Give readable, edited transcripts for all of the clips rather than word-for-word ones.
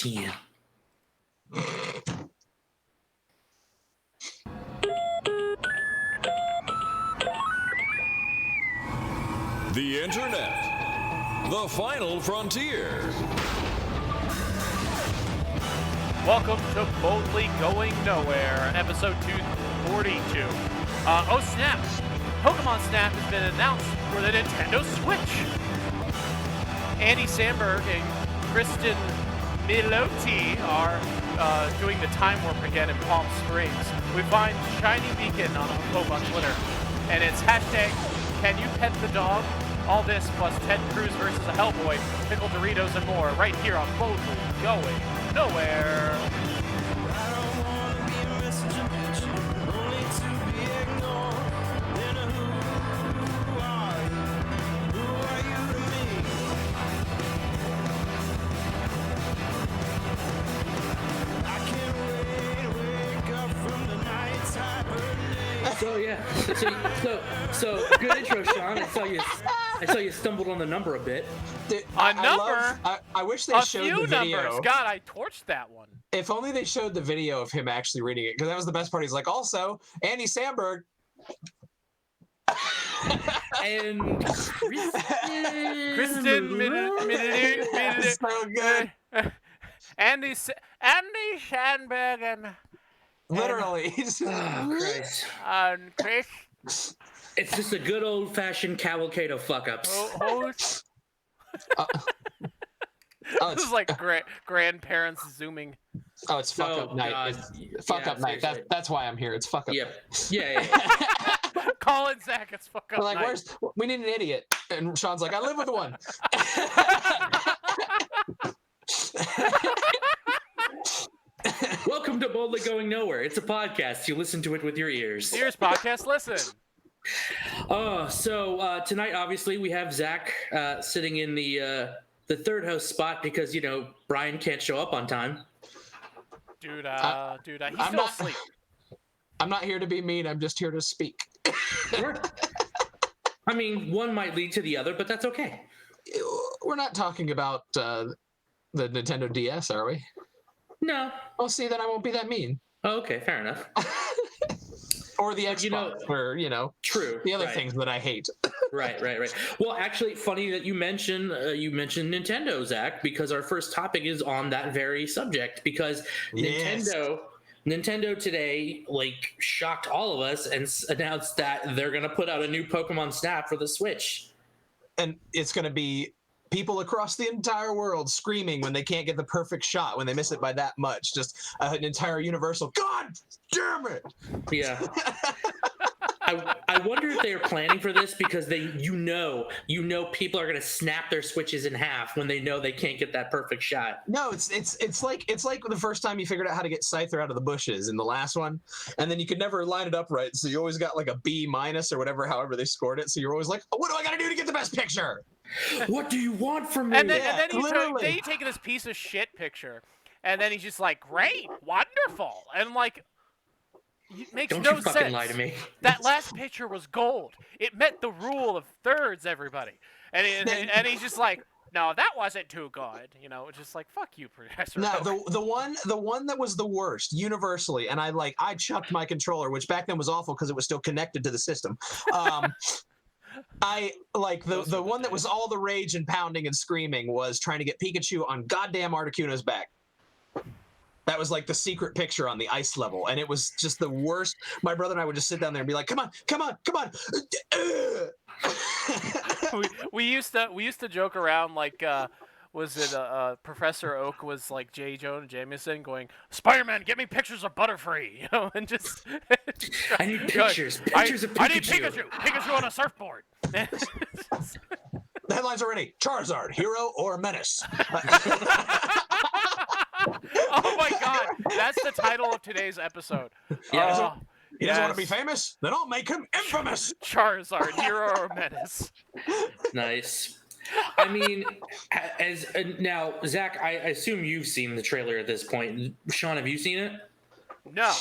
10. The Internet. The final frontier. Welcome to Boldly Going Nowhere, episode 242. Oh snap! Pokemon Snap has been announced for the Nintendo Switch. Andy Samberg and Kristen Milotti are doing the time warp again in Palm Springs. We find Shiny Beacon on Hope on Twitter, and it's hashtag Can You Pet the Dog? All this plus Ted Cruz versus a Hellboy, Pickle Doritos, and more right here on Boldly Going Nowhere. So yeah, so good intro, Sean. I saw you stumbled on the number a bit. Dude, I wish they showed the video. Numbers. God, I torched that one. If only they showed the video of him actually reading it, because that was the best part. He's like, also, Andy Samberg. And Kristen So good. Andy Sandberg and Literally. Christ. Chris. It's just a good old-fashioned cavalcade of fuck-ups. This is like grandparents zooming. Oh, it's fuck up night. God. It's fuck up night. That's why I'm here. It's fuck up. Yep. Yeah. Colin, Zack, it's fuck up We're like, night. we need an idiot. And Sean's like, I live with one. Welcome to Boldly Going Nowhere. It's a podcast. You listen to it with your ears. Here's podcast. Listen. So tonight, obviously, we have Zack sitting in the third host spot because, Brian can't show up on time. Dude, he's still asleep. I'm not here to be mean. I'm just here to speak. Sure. I mean, one might lead to the other, but that's okay. We're not talking about the Nintendo DS, are we? No. Oh, see, then I won't be that mean. Oh, okay, fair enough. Or the Xbox, or, true. the other right. things that I hate. Right. Well, actually, funny that you mentioned Nintendo, Zack, because our first topic is on that very subject. Because Yes. Nintendo today, shocked all of us and announced that they're going to put out a new Pokemon Snap for the Switch. And it's going to be people across the entire world screaming when they can't get the perfect shot, when they miss it by that much. Just an entire universal, God damn it! Yeah. I wonder if they're planning for this because people are going to snap their Switches in half when they know they can't get that perfect shot. No, it's like the first time you figured out how to get Scyther out of the bushes in the last one, and then you could never line it up right, so you always got like a B- or whatever, however they scored it. So you're always like, oh, what do I got to do to get the best picture? What do you want from me? And then literally. you take this piece of shit picture, and then he's just like, great, wonderful, and it makes Don't no you fucking sense. lie to me. That last picture was gold. It met the rule of thirds, everybody. And he's just like, no, that wasn't too good. Just like, fuck you, Professor. No, Oak. the one that was the worst universally, and I chucked my controller, which back then was awful because it was still connected to the system. I like the one that was all the rage and pounding and screaming was trying to get Pikachu on goddamn Articuno's back. That was like the secret picture on the ice level, and it was just the worst. My brother and I would just sit down there and be like, come on. we used to joke around like, was it Professor Oak was like J. Jonah Jameson going, Spider-Man, get me pictures of Butterfree, and just. I need pictures. Pictures of Pikachu. I need Pikachu on a surfboard. The headlines are ready. Charizard, hero or menace? Oh my God, that's the title of today's episode. Yeah. He doesn't want to be famous? Then I'll make him infamous. Charizard, hero or menace? Nice. I mean, now, Zack, I assume you've seen the trailer at this point. Sean, have you seen it? No.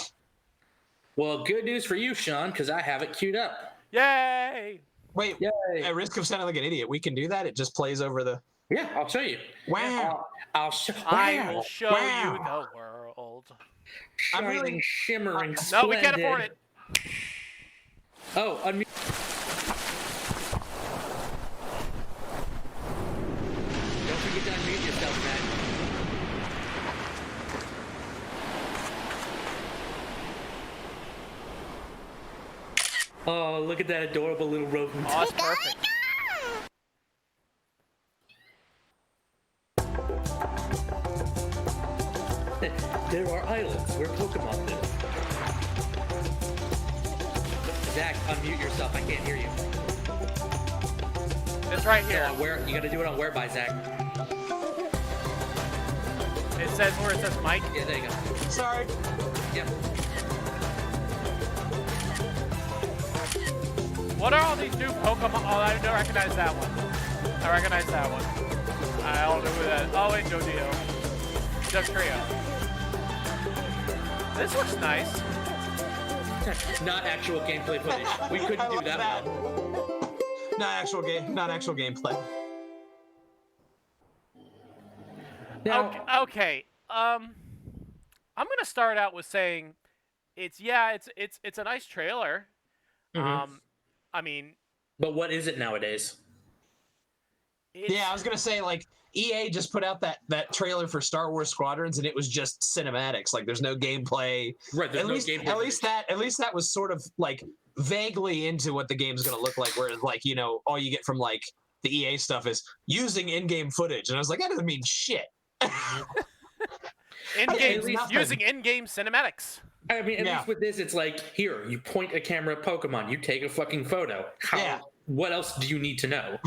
Well, good news for you, Sean, because I have it queued up. Yay! Wait, Yay. at risk of sounding like an idiot, we can do that? It just plays over the... Yeah, I'll show you. Wow. I'll show. I will show Wow. you the world. I'm Shining, really- shimmering, No, we can't splendid. afford it. Oh, unmute. Don't forget to unmute yourself, Matt. Oh, look at that adorable little rodent. Oh, that's perfect. There are islands where Pokemon live. Zack, unmute yourself. I can't hear you. It's right here. Where you got to do it on whereby, Zack. It says where it says Mike. Yeah, there you go. Sorry. Yep. What are all these new Pokemon? Oh, I don't recognize that one. I recognize that one. I don't know who that is. Oh, wait, no deal. Just Creo. This looks nice. Not actual gameplay footage. We couldn't I do love that one. Not actual gameplay. Now, Okay. I'm gonna start out with saying, it's a nice trailer. Mhm. I mean, but what is it nowadays? Yeah, I was gonna say, like, EA just put out that trailer for Star Wars Squadrons, and it was just cinematics. Like, there's no gameplay. Right, there's no gameplay. At least that was sort of like vaguely into what the game's gonna look like. Whereas, like, you know, all you get from like the EA stuff is using in-game footage, and I was like, that doesn't mean shit. Using in-game cinematics. I mean, at least with this, it's like, here, you point a camera at Pokemon, you take a fucking photo. What else do you need to know?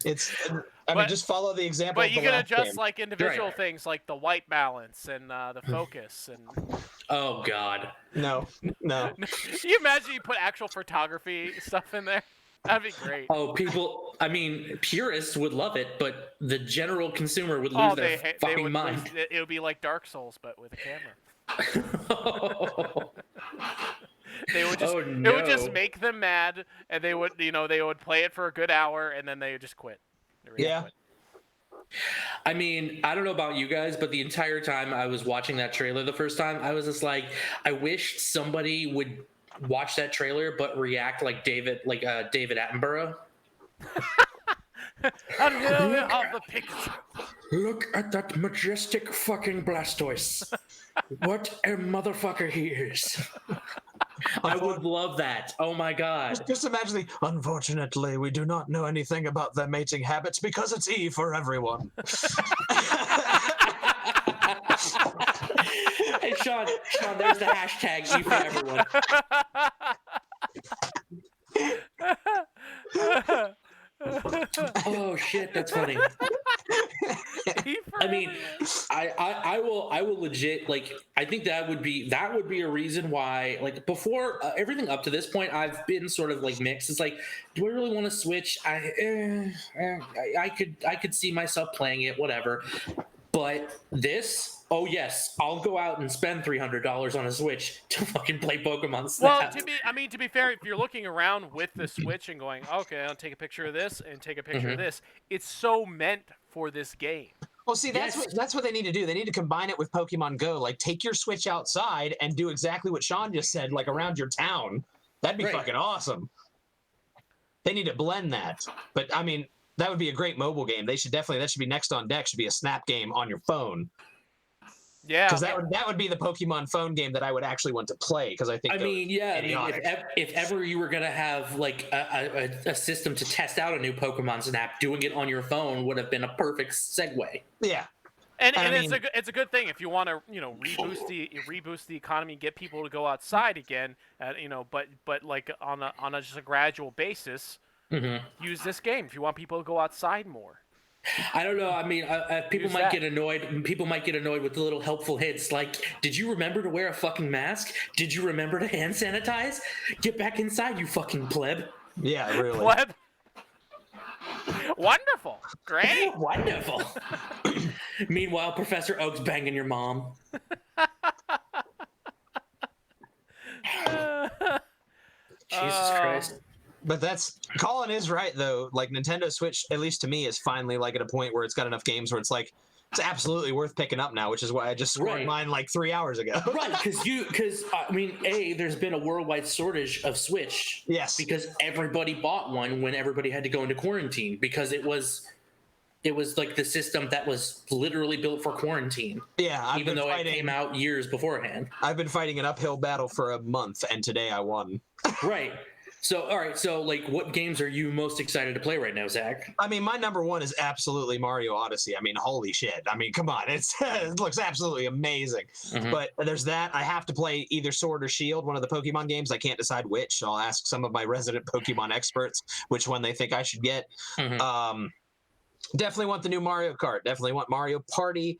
I mean, just follow the example. But you can adjust like individual Right. things, like the white balance and the focus. And Oh, God. No. Can you imagine you put actual photography stuff in there? That'd be great. Oh, purists would love it, but the general consumer would lose their fucking mind. It would be like Dark Souls, but with a camera. They would just, It would just make them mad, and they would play it for a good hour, and then they would just quit. Quit. I mean, I don't know about you guys, but the entire time I was watching that trailer the first time, I was just like, I wish somebody would watch that trailer but react like David Attenborough. Look at that majestic fucking Blastoise. What a motherfucker he is. I would love that. Oh my God. Just imagine unfortunately, we do not know anything about their mating habits because it's E for everyone. Hey, Sean, there's the hashtag E for everyone. Oh shit, that's funny. I mean, I will legit, like, I think that would be a reason why, like, before everything up to this point, I've been sort of like mixed. It's like, do I really want to switch? I could see myself playing it, whatever. But this, oh yes, I'll go out and spend $300 on a Switch to fucking play Pokemon Snap. Well, to be fair, if you're looking around with the Switch and going, okay, I'll take a picture of this and take a picture of this, it's so meant for this game. Well, see, that's what they need to do. They need to combine it with Pokemon Go. Like, take your Switch outside and do exactly what Sean just said, like around your town. That'd be fucking awesome. They need to blend that. But I mean, that would be a great mobile game. That should be next on deck. Should be a Snap game on your phone. Yeah, because that would be the Pokemon phone game that I would actually want to play. Because I think if ever you were gonna have like a system to test out a new Pokemon Snap, doing it on your phone would have been a perfect segue. Yeah. And it's a good thing if you want to reboost the economy, get people to go outside again, but like on a just a gradual basis. Use this game if you want people to go outside more. I don't know. I mean, people might get annoyed. People might get annoyed with the little helpful hints, like, "Did you remember to wear a fucking mask? Did you remember to hand sanitize? Get back inside, you fucking pleb." Yeah, really. Pleb. Wonderful. Great. Wonderful. Meanwhile, Professor Oak's banging your mom. Jesus Christ. But Colin is right though. Like Nintendo Switch, at least to me, is finally like at a point where it's got enough games where it's like it's absolutely worth picking up now, which is why I just scored mine like 3 hours ago. Right, because I mean, there's been a worldwide shortage of Switch. Yes. Because everybody bought one when everybody had to go into quarantine because it was like the system that was literally built for quarantine. Yeah, even though it came out years beforehand. I've been fighting an uphill battle for a month, and today I won. Right. So, all right. So, like, what games are you most excited to play right now, Zach? I mean, my number one is absolutely Mario Odyssey. I mean, holy shit. I mean, come on. It looks absolutely amazing. Mm-hmm. But there's that. I have to play either Sword or Shield, one of the Pokemon games. I can't decide which. So I'll ask some of my resident Pokemon experts which one they think I should get. Mm-hmm. Definitely want the new Mario Kart. Definitely want Mario Party.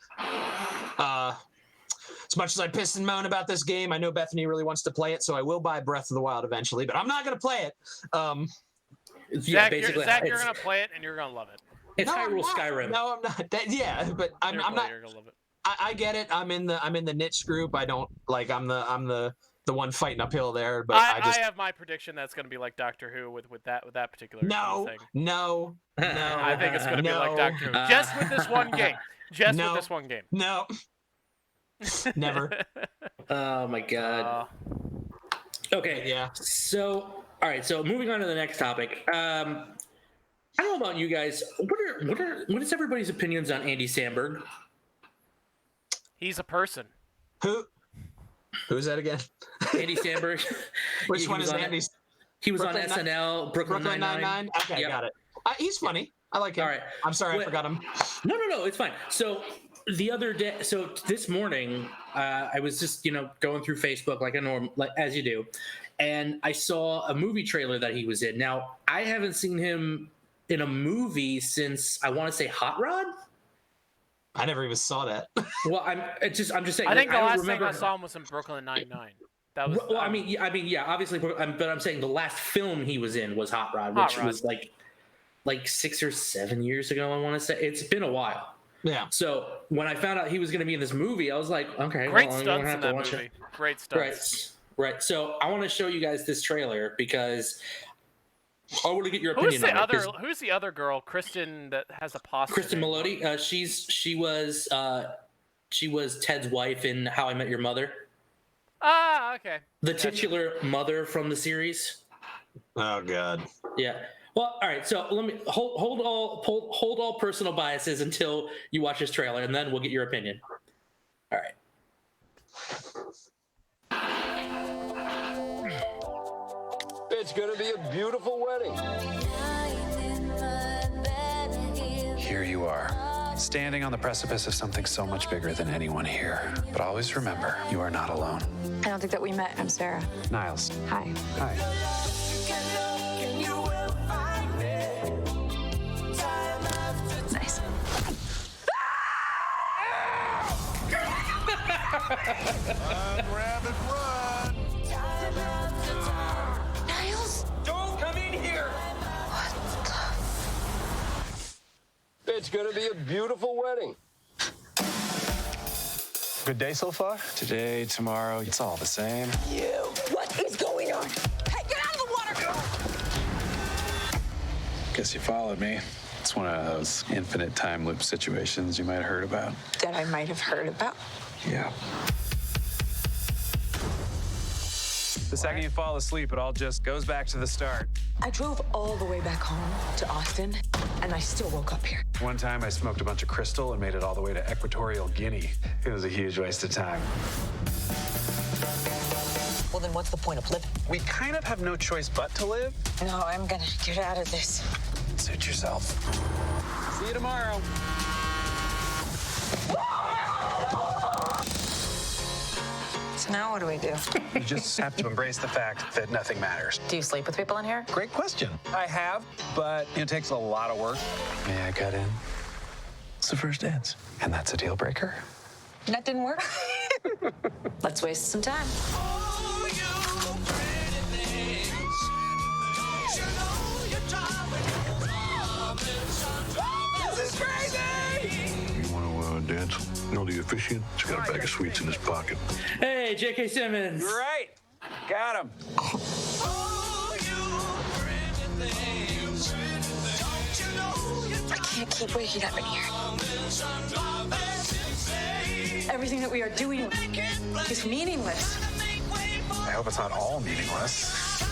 As much as I piss and moan about this game, I know Bethany really wants to play it, so I will buy Breath of the Wild eventually, but I'm not going to play it. Zach, you're going to play it, and you're going to love it. It's Hyrule Skyrim. No, I'm not. But I'm not. You're gonna love it. I get it. I'm in the niche group. I don't like. I'm the one fighting uphill there. But I have my prediction that's going to be like Doctor Who with that particular thing. No. I think it's going to be like Doctor Who. Just with this one game. With this one game. No. Never. Oh my god. Okay. Yeah. So, all right. So, moving on to the next topic. I don't know about you guys. What is everybody's opinions on Andy Samberg? He's a person. Who's that again? Andy Samberg. Which one is Andy? He was on SNL, Brooklyn Nine-Nine. Okay, got it. He's funny. I like him. All right. I'm sorry, I forgot him. No, it's fine. So the other day, this morning, I was just going through Facebook like as you do, and I saw a movie trailer that he was in. Now I haven't seen him in a movie since I want to say Hot Rod. I never even saw that. Well, I'm just saying. I think the last thing I saw him was in Brooklyn Nine-Nine. That was. Well, I mean, yeah, obviously, but I'm saying the last film he was in was Hot Rod, which was like 6 or 7 years ago. I want to say it's been a while. Yeah. So when I found out he was going to be in this movie, I was like, okay, great stunts in that movie. Great stunts. Right. So I want to show you guys this trailer because I want to get your opinion on it. Who's the other girl? Kristen that has a pasta. Kristen Melody. She was Ted's wife in How I Met Your Mother. Ah, okay. The titular mother from the series. Oh God. Yeah. Well, all right. So let me hold all personal biases until you watch this trailer, and then we'll get your opinion. All right. It's going to be a beautiful wedding. Here you are, standing on the precipice of something so much bigger than anyone here. But always remember, you are not alone. I don't think that we met. I'm Sarah. Niles. Hi. Hi. Nice. Grab and run. Niles? Don't come in here. It's going to be a beautiful wedding. Good day so far? Today, tomorrow, it's all the same. What is going on? Hey, get out of the water! Guess you followed me. It's one of those infinite time loop situations you might have heard about. That I might have heard about. Yeah. The second you fall asleep, it all just goes back to the start. I drove all the way back home to Austin, and I still woke up here. One time I smoked a bunch of crystal and made it all the way to Equatorial Guinea. It was a huge waste of time. Well, then what's the point of living? We kind of have no choice but to live. No, I'm gonna get out of this. Suit yourself. See you tomorrow. So now what do we do? You just have to embrace the fact that nothing matters. Do you sleep with people in here? Great question. I have, but it takes a lot of work. May I cut in? It's the first dance. And that's a deal breaker? That didn't work. Let's waste some time. This is crazy! You want to dance? You know the officiant? He's got a bag of sweets in his pocket. Hey, J.K. Simmons. You're right. Got him. can't keep waking up in here. Everything that we are doing is meaningless. I hope it's not all meaningless.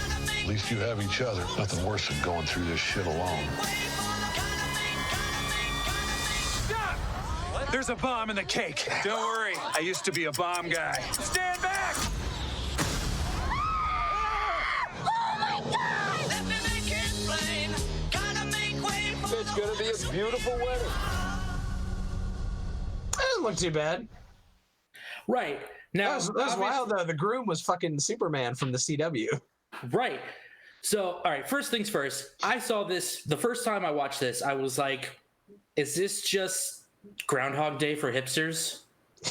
At least you have each other. Nothing worse than going through this shit alone. There's a bomb in the cake. Don't worry. I used to be a bomb guy. Stand back! It's gonna be a beautiful wedding. That doesn't look too bad. Right. Now, That was wild, though. The groom was fucking Superman from the CW. right. So, all right, first things first. I saw this, the first time I watched this, I was like, is this just Groundhog Day for hipsters?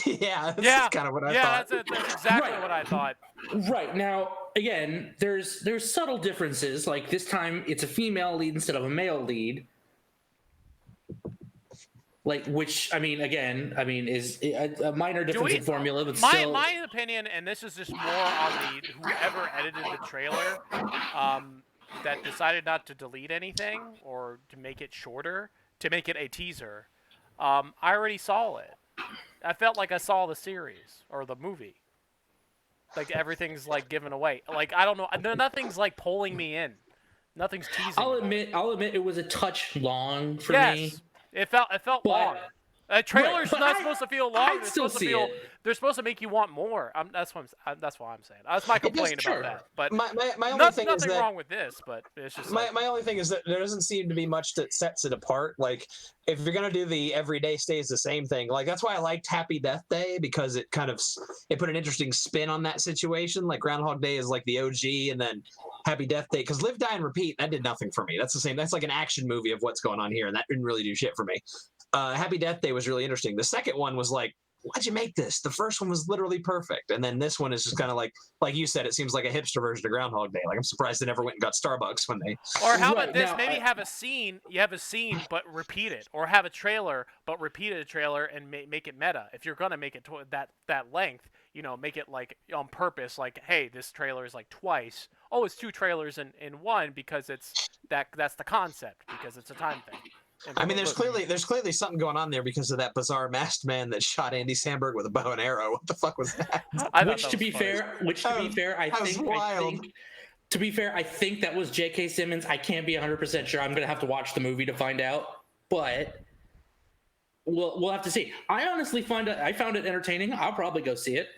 Yeah, that's kind of what I thought. That's exactly Right. what I thought. Right. Now, again, there's subtle differences. Like this time it's a female lead instead of a male lead. Like, which, I mean, again, is a minor difference in formula, but still. My opinion, and this is just more on whoever edited the trailer, that decided not to delete anything or to make it shorter, to make it a teaser. I already saw it. I felt like I saw the series or the movie. Like everything's like given away. Like I don't know. Nothing's like pulling me in. Nothing's teasing. I'll admit it was a touch long for me. It felt long. A trailer's but not supposed to feel long. I'd still see it. They're supposed to make you want more. That's what I'm saying. That's my complaint about that. But my only thing is nothing that wrong with this. But it's just my only thing is that there doesn't seem to be much that sets it apart. Like if you're gonna do the everyday stays the same thing, like that's why I liked Happy Death Day, because it kind of put an interesting spin on that situation. Like Groundhog Day is like the OG, and then Happy Death Day, because Live, Die, and Repeat, that did nothing for me. That's the same. That's like an action movie of what's going on here, and that didn't really do shit for me. Happy Death Day was really interesting. The second one was like, why'd you make this? The first one was literally perfect, and then this one is just kind of like you said, it seems like a hipster version of Groundhog Day. Like I'm surprised they never went and got Starbucks when they. Or how about Right, this? now, Maybe have a scene. You have a scene, but repeat it, or have a trailer, but repeat a trailer and make it meta. If you're gonna make it that length, make it like on purpose. Like, hey, this trailer is like twice. Oh, it's two trailers in one because that's the concept, because it's a time thing. I mean, there's clearly something going on there because of that bizarre masked man that shot Andy Samberg with a bow and arrow. What the fuck was that? Which to be fair, I think that was J.K. Simmons. I can't be 100% sure. I'm gonna have to watch the movie to find out, but we'll have to see. I honestly found it entertaining. I'll probably go see it.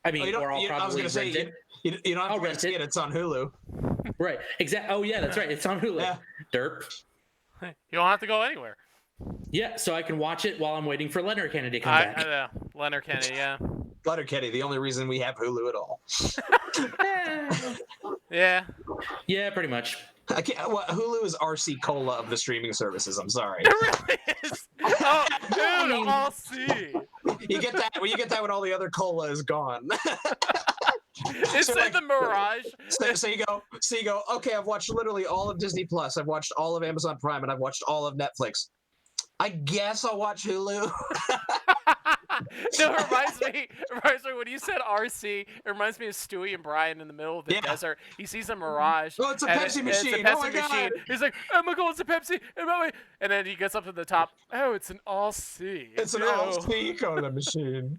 I mean, or I'll probably rent it. You don't have to rent it. It's on Hulu. Right. Exactly. Oh yeah, that's right. It's on Hulu. Yeah. Derp. You don't have to go anywhere. Yeah, so I can watch it while I'm waiting for Leonard Kennedy to come back. Leonard Kennedy, yeah. Leonard Kennedy, the only reason we have Hulu at all. Yeah. Yeah, pretty much. Hulu is RC Cola of the streaming services. I'm sorry. It really is. Oh, dude, I'll see. You get that when all the other cola is gone. It's in the Mirage. So you go, okay, I've watched literally all of Disney Plus, I've watched all of Amazon Prime, and I've watched all of Netflix. I guess I'll watch Hulu. No, it reminds me when you said RC, it reminds me of Stewie and Brian in the middle of the desert. He sees a Mirage. Oh, it's a Pepsi machine. It's a Pepsi my machine. God. He's like, oh my God, it's a Pepsi. And then he gets up to the top. Oh, it's an all-C. It's an all-C cola machine.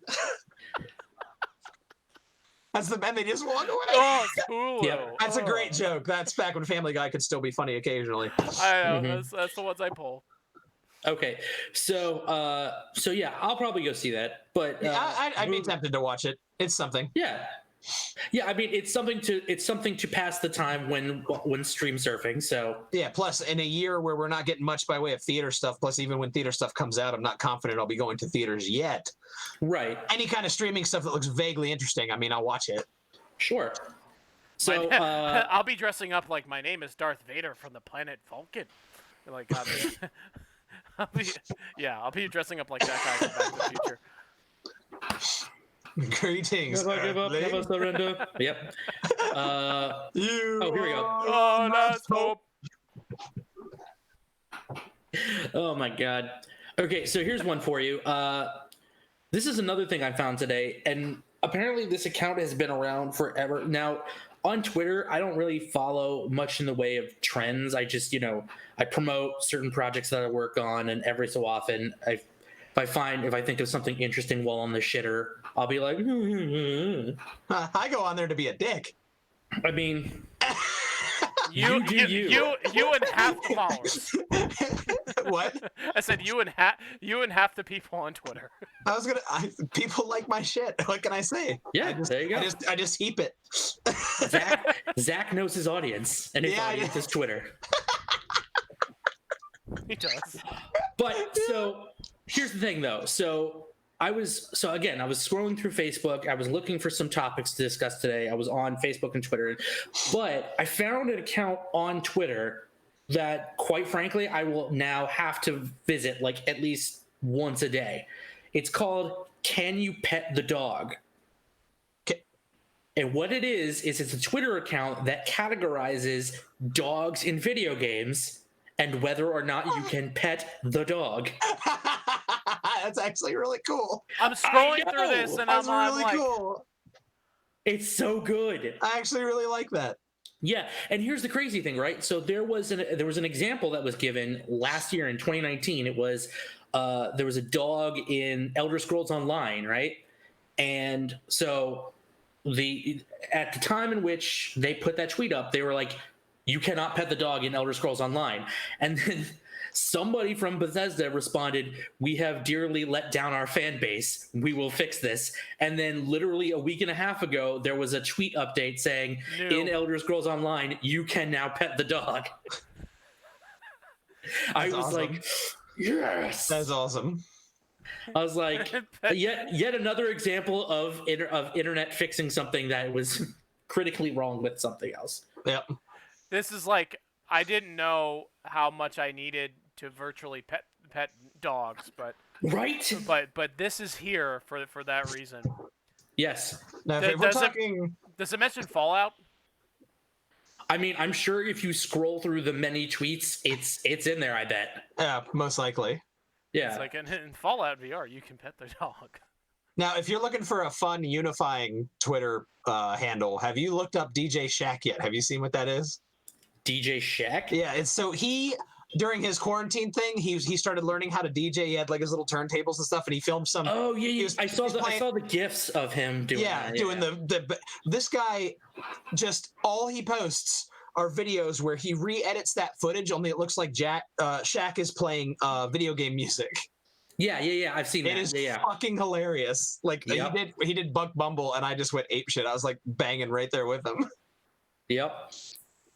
And they just walk away. Oh, it's Hulu. Yep. That's a great joke. That's back when Family Guy could still be funny occasionally. I know. That's the ones I pull. Okay, so yeah, I'll probably go see that. But I'd be tempted to watch it. It's something. Yeah. I mean, it's something to pass the time when stream surfing. So yeah. Plus, in a year where we're not getting much by way of theater stuff, plus even when theater stuff comes out, I'm not confident I'll be going to theaters yet. Right. Any kind of streaming stuff that looks vaguely interesting, I mean, I'll watch it. Sure. So I'll be dressing up like my name is Darth Vader from the planet Vulcan. Like, I'll be dressing up like that guy from Back to the Future. Greetings. Never give up, never surrender. Yep. Here we go. Oh, that's hope. Oh my God. Okay, so here's one for you. This is another thing I found today, and apparently this account has been around forever. Now, on Twitter, I don't really follow much in the way of trends. I just, I promote certain projects that I work on, and every so often, if I think of something interesting while on the shitter, I'll be like, I go on there to be a dick. I mean, You and half the followers. What? I said you and half the people on Twitter. People like my shit. What can I say? Yeah, there you go. I just heap it. Zach knows his audience, and his audience is Twitter. He does. But so here's the thing, though. I was scrolling through Facebook. I was looking for some topics to discuss today. I was on Facebook and Twitter, but I found an account on Twitter that, quite frankly, I will now have to visit like at least once a day. It's called "Can You Pet the Dog?" And what it is it's a Twitter account that categorizes dogs in video games and whether or not you can pet the dog. That's actually really cool. I'm scrolling through this and That's I'm really like, cool. It's so good. I actually really like that. Yeah, and here's the crazy thing, right? So there was an example that was given last year in 2019. It was there was a dog in Elder Scrolls Online, right? And so at the time in which they put that tweet up, they were like, "You cannot pet the dog in Elder Scrolls Online," and then somebody from Bethesda responded, "We have dearly let down our fan base. We will fix this." And then literally a week and a half ago, there was a tweet update saying, "In Elder Scrolls Online, you can now pet the dog." I was like, yes. That's awesome. I was like, yet another example of internet fixing something that was critically wrong with something else. Yep. This is like, I didn't know how much I needed to virtually pet dogs, but right. But this is here for that reason. Yes. Now, if we're talking, does it mention Fallout? I mean, I'm sure if you scroll through the many tweets, it's in there. I bet. Yeah, most likely. Yeah. It's like in Fallout VR, you can pet the dog. Now, if you're looking for a fun unifying Twitter handle, have you looked up DJ Shaq yet? Have you seen what that is? DJ Shaq? Yeah, it's so during his quarantine thing, he started learning how to DJ. He had like his little turntables and stuff, and he filmed some. Oh yeah, I saw the gifs of him doing. Yeah, doing the. This guy, just all he posts are videos where he re-edits that footage. Only it looks like Shaq is playing video game music. Yeah. I've seen that. It is yeah. fucking hilarious. Like Yep. he did Buck Bumble, and I just went apeshit. I was like banging right there with him. Yep.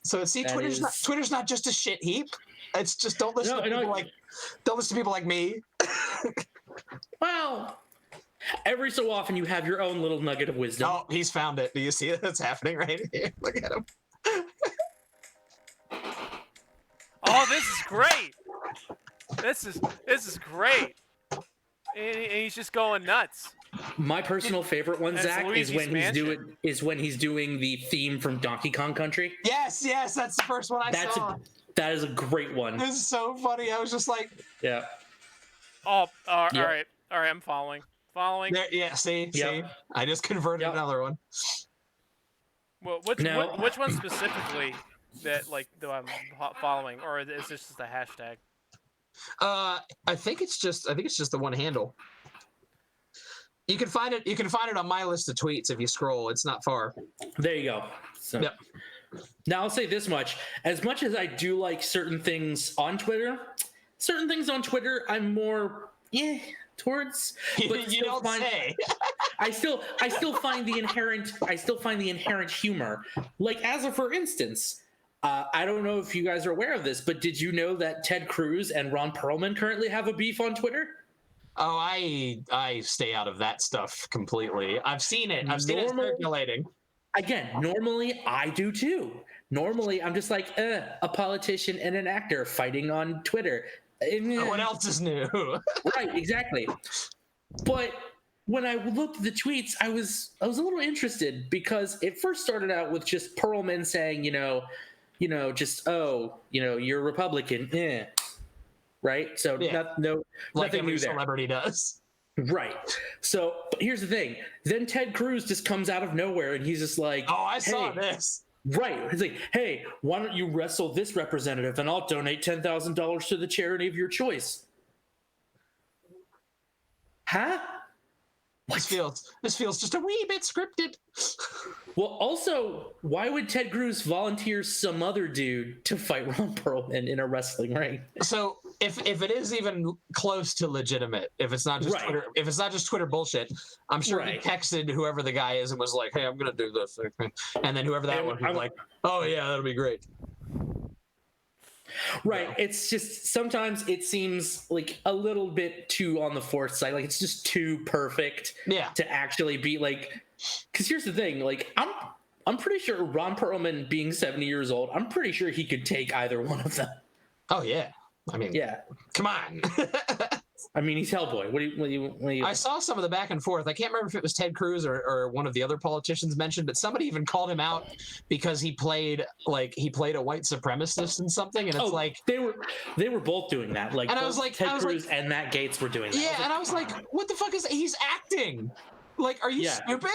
So Twitter's not just a shit heap. It's just don't listen to people like me. Well, every so often you have your own little nugget of wisdom. Oh, he's found it. Do you see it? That's happening right here. Look at him. Oh, this is great. This is great. And he's just going nuts. My personal favorite one, Zach, is when he's doing the theme from Donkey Kong Country. Yes, that's the first one I saw. That is a great one. This is so funny. I was just like, yeah. Oh, all right. I'm following. There, yeah, see, I just converted another one. Well, which one specifically that I'm following, or is this just a hashtag? I think it's just the one handle. You can find it on my list of tweets if you scroll. It's not far. There you go. So, yep. Now I'll say this much: as much as I do like certain things on Twitter, I'm more towards. But you don't say. I still find the inherent humor. Like for instance, I don't know if you guys are aware of this, but did you know that Ted Cruz and Ron Perlman currently have a beef on Twitter? Oh, I stay out of that stuff completely. I've seen it. I've seen it circulating. Again, normally I do too. Normally I'm just like, a politician and an actor fighting on Twitter. What else is new? Right, exactly. But when I looked at the tweets, I was a little interested because it first started out with just Perlman saying, you're Republican, right? So like nothing every new there. celebrity does. Right. So, but here's the thing. Then Ted Cruz just comes out of nowhere and he's just like, Oh, I saw "Hey," this. Right. He's like, "Hey, why don't you wrestle this representative and I'll donate $10,000 to the charity of your choice." Huh? This feels just a wee bit scripted. Well, also, why would Ted Cruz volunteer some other dude to fight Ron Perlman in a wrestling ring? So if it is even close to legitimate, if it's not just Right. Twitter, if it's not just Twitter bullshit, I'm sure he Right. texted whoever the guy is and was like, "Hey, I'm gonna do this," and then whoever that And one was like, "Oh yeah, that'll be great." Right. It's just sometimes it seems like a little bit too on the fourth side. Like it's just too perfect Yeah. to actually be like. Because here's the thing. Like I'm pretty sure Ron Perlman being 70 years old, I'm pretty sure he could take either one of them. Oh yeah. I mean, Yeah. come on. I mean, he's Hellboy. What do you? I saw some of the back and forth. I can't remember if it was Ted Cruz or one of the other politicians mentioned, but somebody even called him out because he played a white supremacist in something, and it's like they were both doing that. Like, And I both was like- Ted I was Cruz like- and Matt Gaetz were doing that. yeah, and I was like, what the fuck is he's acting? Like, are you Yeah. stupid?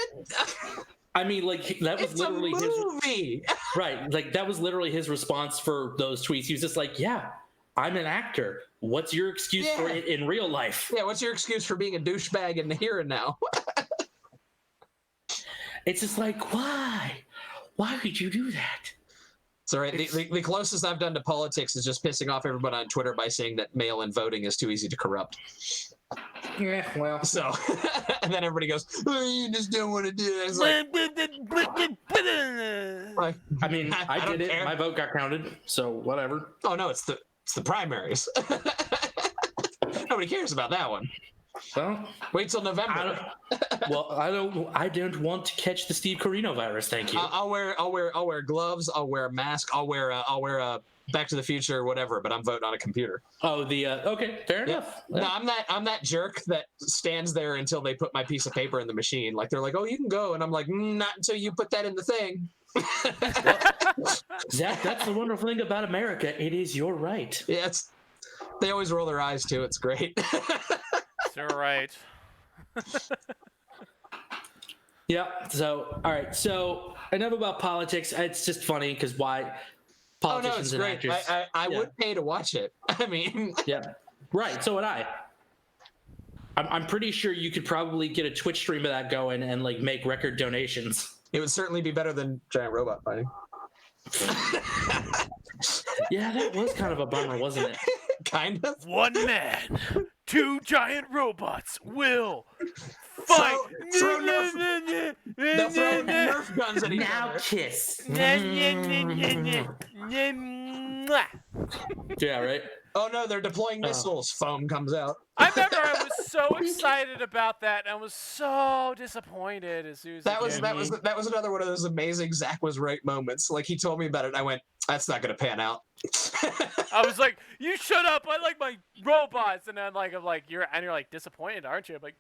I mean, like that was It's a literally his movie. right. Like that was literally his response for those tweets. He was just like, "Yeah, I'm an actor. What's your excuse for Yeah. it in real life?" Yeah, what's your excuse for being a douchebag in the here and now? It's just like, why? Why would you do that? It's all right. The closest I've done to politics is just pissing off everybody on Twitter by saying that mail-in voting is too easy to corrupt. Yeah, well, So, and then everybody goes, "Oh, you just don't want to do it." It's like, I mean, I don't did it. care. My vote got counted, so whatever. Oh no, it's the primaries. Nobody cares about that one. Well, Wait till November. I don't want to catch the Steve Carino virus. Thank you. I'll wear gloves. I'll wear a mask. I'll wear a Back to the Future or whatever. But I'm voting on a computer. Oh, okay, fair enough. No, I'm that jerk that stands there until they put my piece of paper in the machine. Like they're like, "Oh, you can go," and I'm like, "Not until you put that in the thing." Zach, that's the wonderful thing about America. It is your right. Yeah, they always roll their eyes too. It's great. You're right. Yeah. So, all right. So, enough about politics. It's just funny because why Oh no, politicians it's and great. actors. I Yeah. would pay to watch it. I mean, Yeah. Right. So would I. I'm pretty sure you could probably get a Twitch stream of that going and like make record donations. it would certainly be better than giant robot fighting. Yeah, that was kind of a bummer, wasn't it? Kind of. One man, two giant robots will fight. Throw They'll throw Nerf guns at each Now other. kiss. Yeah. Right. Oh no, they're deploying missiles. Foam comes out. I remember I was so excited about that, and I was so disappointed as soon as That it was another one of those amazing Zack was right moments. Like he told me about it, and I went, "That's not gonna pan out." I was like, "You shut up! I like my robots." And then I'm like, you're like disappointed, aren't you? I'm like,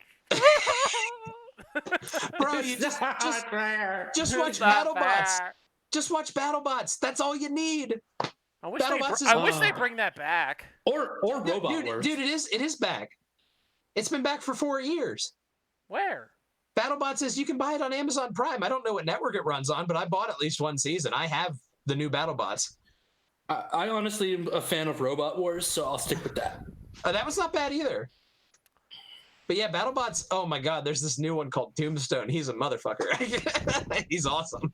Bro, you just watch "It's not BattleBots. fair." Just watch BattleBots. That's all you need. I wish BattleBots is- I wish they bring that back. Or Robot Dude, Wars. it is back. It's been back for 4 years. Where? BattleBots is, you can buy it on Amazon Prime. I don't know what network it runs on, but I bought at least one season. I have the new BattleBots. I honestly am a fan of Robot Wars, so I'll stick with that. That was not bad either. But yeah, BattleBots, oh my god, there's this new one called Tombstone. He's a motherfucker. He's awesome.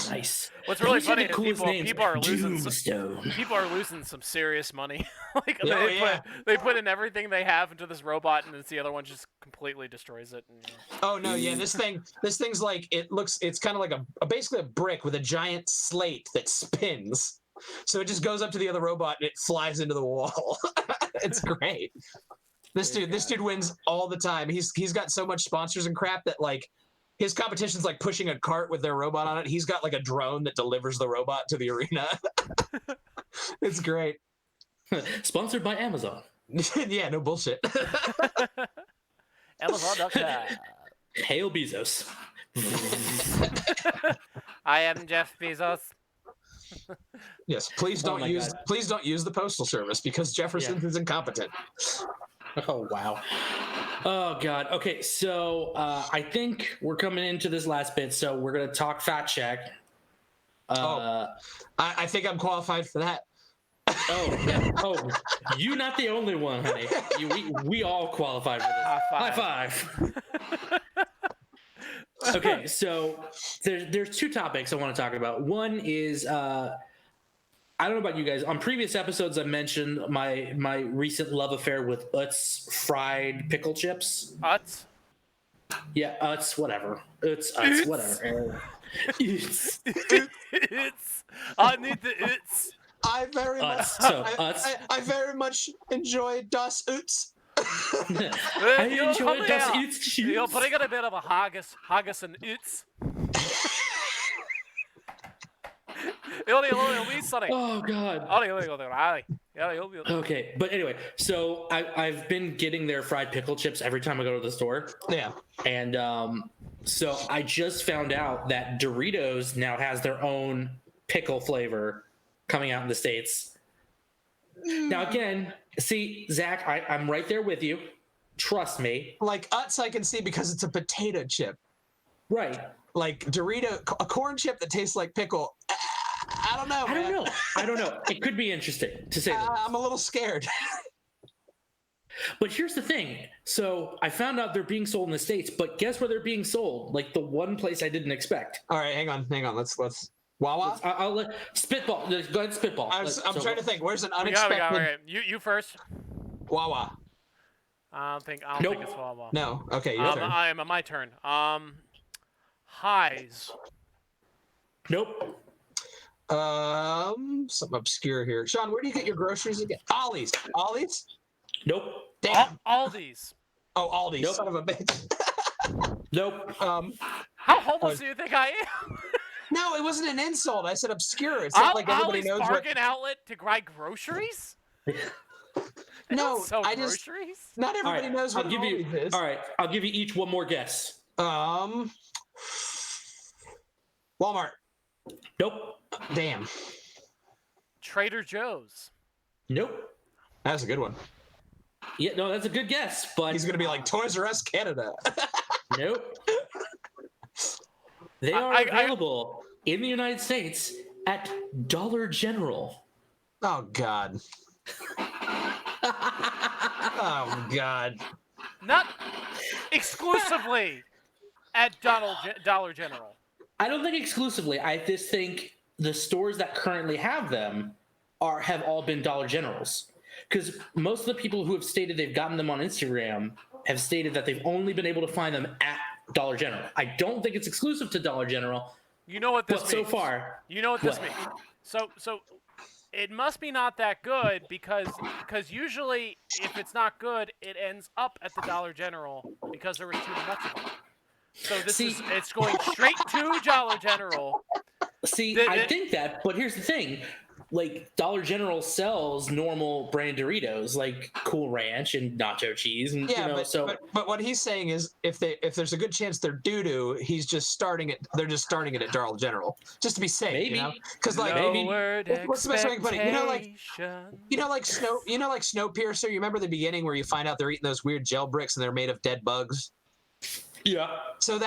Nice. What's really These are the funny is coolest names. people are losing Doomstone. people are losing some serious money. Like Oh, yeah. they put in everything they have into this robot, and it's the other one just completely destroys it. And, Oh no, yeah, this thing's like, it's kind of like basically a brick with a giant slate that spins. So it just goes up to the other robot and it flies into the wall. It's grethis dude wins all the time. He's got so much sponsors and crap that like his competition's like pushing a cart with their robot on it. He's got like a drone that delivers the robot to the arena. It's great. Sponsored by Amazon. Yeah, no bullshit. Amazon.com. Hail Bezos. I am Jeff Bezos. Yes, please Oh don't my use God. please don't use the postal service because Jefferson is incompetent. Oh wow. Oh god. Okay, so I think we're coming into this last bit, so we're gonna talk fat check. I think I'm qualified for that. Oh yeah. Oh, you not the only one, honey. We all qualified for this. High five. Okay, so there's two topics I want to talk about. One is I don't know about you guys. On previous episodes, I mentioned my recent love affair with Utz fried pickle chips. Utz? Yeah, Utz, whatever. Utz, whatever. Utz. It's. I need the it's. I very much. So, Utz. I very much enjoy Das Utz. I enjoy das Utz. You're putting in a bit of a haggis and it's. Oh god. Okay, but anyway, so I've been getting their fried pickle chips every time I go to the store. Yeah. And so I just found out that Doritos now has their own pickle flavor coming out in the States. Now again, see, Zach, I'm right there with you. Trust me. Like Utz, I can see because it's a potato chip. Right. Like Dorito, a corn chip that tastes like pickle. I don't know. I don't know. It could be interesting to say. I'm a little scared. But here's the thing. So I found out they're being sold in the States, but guess where they're being sold? Like the one place I didn't expect. All right, hang on. Let's Wawa. I'll let spitball. Go ahead, spitball. I'm trying to think. Where's an unexpected? Okay. You first. Wawa. I don't think it's Wawa. No. Okay, your turn. My turn. Highs. Nope. Something obscure here. Sean, where do you get your groceries again? Ollie's. Ollie's? Nope. Damn. Aldi's. Oh, Aldi's. Nope. Son of a bitch. Nope. How homeless do you think I am? No, it wasn't an insult. I said obscure. It's not like everybody knows bargain outlet to buy groceries? No, I just groceries? Not everybody knows what Aldi's is. All right, I'll give you each one more guess. Walmart. Nope. Damn. Trader Joe's. Nope. That's a good one. Yeah, no, that's a good guess, but he's gonna be like Toys R Us Canada. Nope. They are available in the United States at Dollar General. Oh God. Oh God. Not exclusively at Dollar General. I don't think exclusively. I just think the stores that currently have them have all been Dollar Generals. Because most of the people who have stated they've gotten them on Instagram have stated that they've only been able to find them at Dollar General. I don't think it's exclusive to Dollar General. You know what this means. So far. You know what this means. So it must be not that good because usually if it's not good, it ends up at the Dollar General because there was too much of it. So it's going straight to Dollar General. See, I think that, but here's the thing. Like, Dollar General sells normal brand Doritos, like Cool Ranch and nacho cheese, and but what he's saying is, if there's a good chance they're doo-doo, they're just starting it at Dollar General, just to be safe. Maybe, because like what's the best way I can put it? You know, like Snowpiercer. You remember the beginning where you find out they're eating those weird gel bricks and they're made of dead bugs. Yeah. So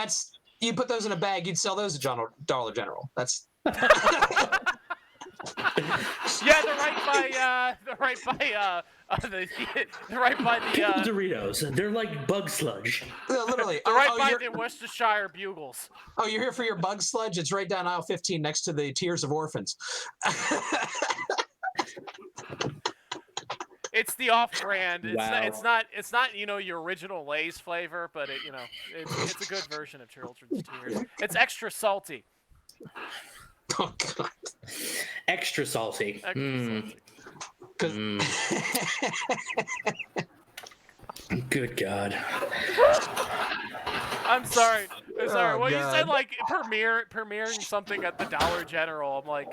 you put those in a bag, you'd sell those at Dollar General. That's. Yeah, they're right by the Doritos. They're like bug sludge. Literally. They're right by the Worcestershire Bugles. Oh, you're here for your bug sludge? It's right down aisle 15 next to the Tears of Orphans. It's the off-brand. Wow. It's not your original Lay's flavor, but it's a good version of Children's Tears. It's extra salty. Oh God. Extra salty. Good God. I'm sorry. Oh, You said like premiering something at the Dollar General. I'm like,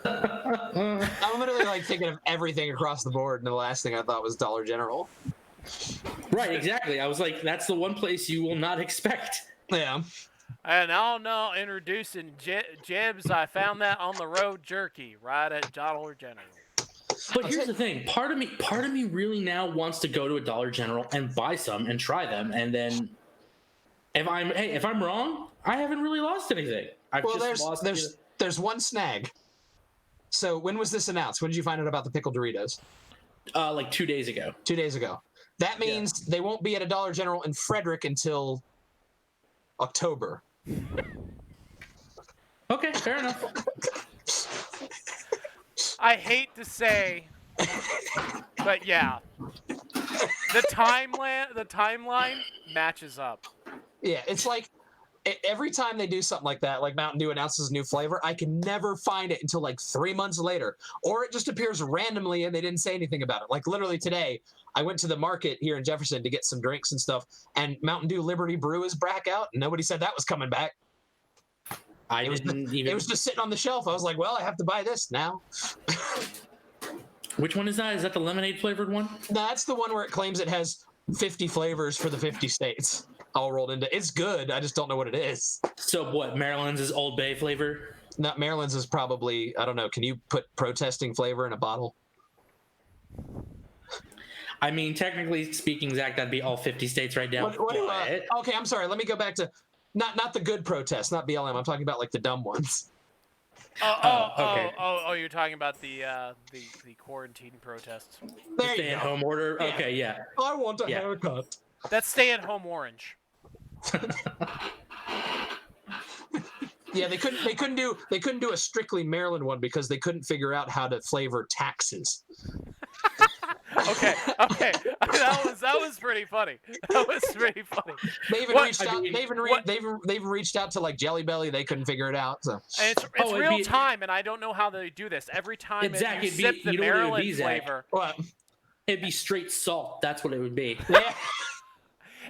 I'm literally like thinking of everything across the board, and the last thing I thought was Dollar General. Right, exactly. I was like, that's the one place you will not expect. Yeah. And now introducing Jibs. I found that on the road jerky right at Dollar General. But here's the thing: part of me really now wants to go to a Dollar General and buy some and try them, and then if I'm wrong, I haven't really lost anything. There's one snag. So when was this announced? When did you find out about the pickle Doritos? Like 2 days ago. 2 days ago. That means they won't be at a Dollar General in Frederick until October. Okay, fair enough. I hate to say, but yeah, the timeline matches up. Yeah, it's like every time they do something like that, like Mountain Dew announces a new flavor, I can never find it until like 3 months later, or it just appears randomly and they didn't say anything about it. Like literally today, I went to the market here in Jefferson to get some drinks and stuff, and Mountain Dew Liberty Brew is back out, and nobody said that was coming back. It was just sitting on the shelf. I was like, well, I have to buy this now. Which one is that? Is that the lemonade flavored one? That's the one where it claims it has 50 flavors for the 50 states all rolled into. It's good. I just don't know what it is. So what? Maryland's is Old Bay flavor? Not Maryland's is probably, I don't know. Can you put protesting flavor in a bottle? I mean, technically speaking, Zach, that'd be all 50 states right now. Okay, I'm sorry. Let me go back to not the good protests, not BLM. I'm talking about like the dumb ones. Okay. You're talking about the quarantine protests. There Stay you at go. home order. Yeah. Okay, yeah. I want a haircut. That's stay-at-home orange. Yeah, they couldn't do a strictly Maryland one because they couldn't figure out how to flavor taxes. Okay. That was pretty funny. That was pretty funny. They even reached out to like Jelly Belly. They couldn't figure it out. So. And it's real time, and I don't know how they do this. Every time you sip the Maryland flavor, it'd be straight salt. That's what it would be. Yeah.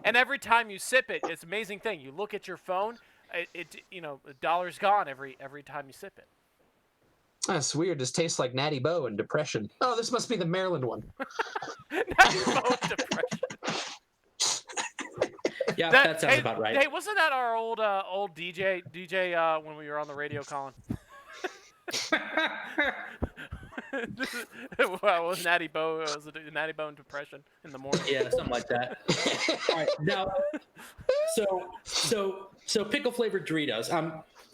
And every time you sip it, it's an amazing thing. You look at your phone, the dollar's gone every time you sip it. That's weird. This tastes like Natty Boh and depression. Oh, this must be the Maryland one. Natty Boh and depression. Yeah, that sounds about right. Hey, wasn't that our old DJ when we were on the radio, Colin? Well, it was Natty Boh. It was Natty Boh and depression in the morning. Yeah, something like that. All right, now, so pickle flavored Doritos.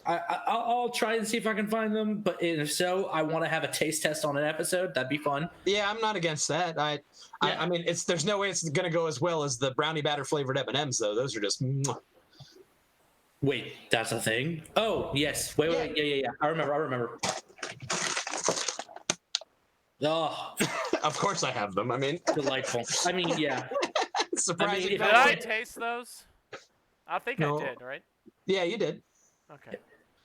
I'll try and see if I can find them, but if so, I want to have a taste test on an episode. That'd be fun. Yeah, I'm not against that. I mean, there's no way it's gonna go as well as the brownie batter flavored M&Ms though. Those are just. Wait, that's a thing? Oh yes. Wait. Yeah. I remember. Oh, of course I have them. I mean, delightful. I mean, yeah. Surprising. Did I taste those? I think I did, right? Yeah, you did. Okay.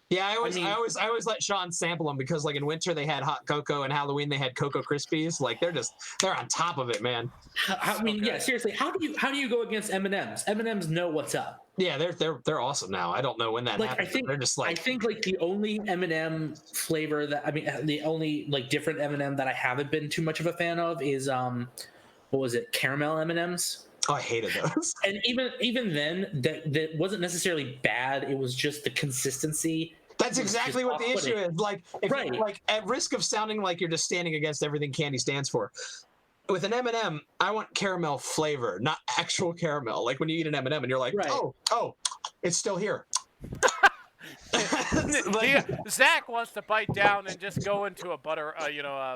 Yeah, I always let Sean sample them because like in winter they had hot cocoa and Halloween they had Cocoa Krispies. Like they're on top of it, man. Yeah, seriously, how do you go against M&Ms? M&Ms know what's up. Yeah, they're awesome now. I don't know when that happened. I think like the only M&M flavor the only like different M&M that I haven't been too much of a fan of is what was it? Caramel M&Ms. Oh, I hated those. And even then, that wasn't necessarily bad. It was just the consistency. That's exactly what the issue is. Like, like at risk of sounding like you're just standing against everything candy stands for, with an M&M, I want caramel flavor, not actual caramel. Like when you eat an M&M and you're like, oh, it's still here. Zack wants to bite down and just go into a butter,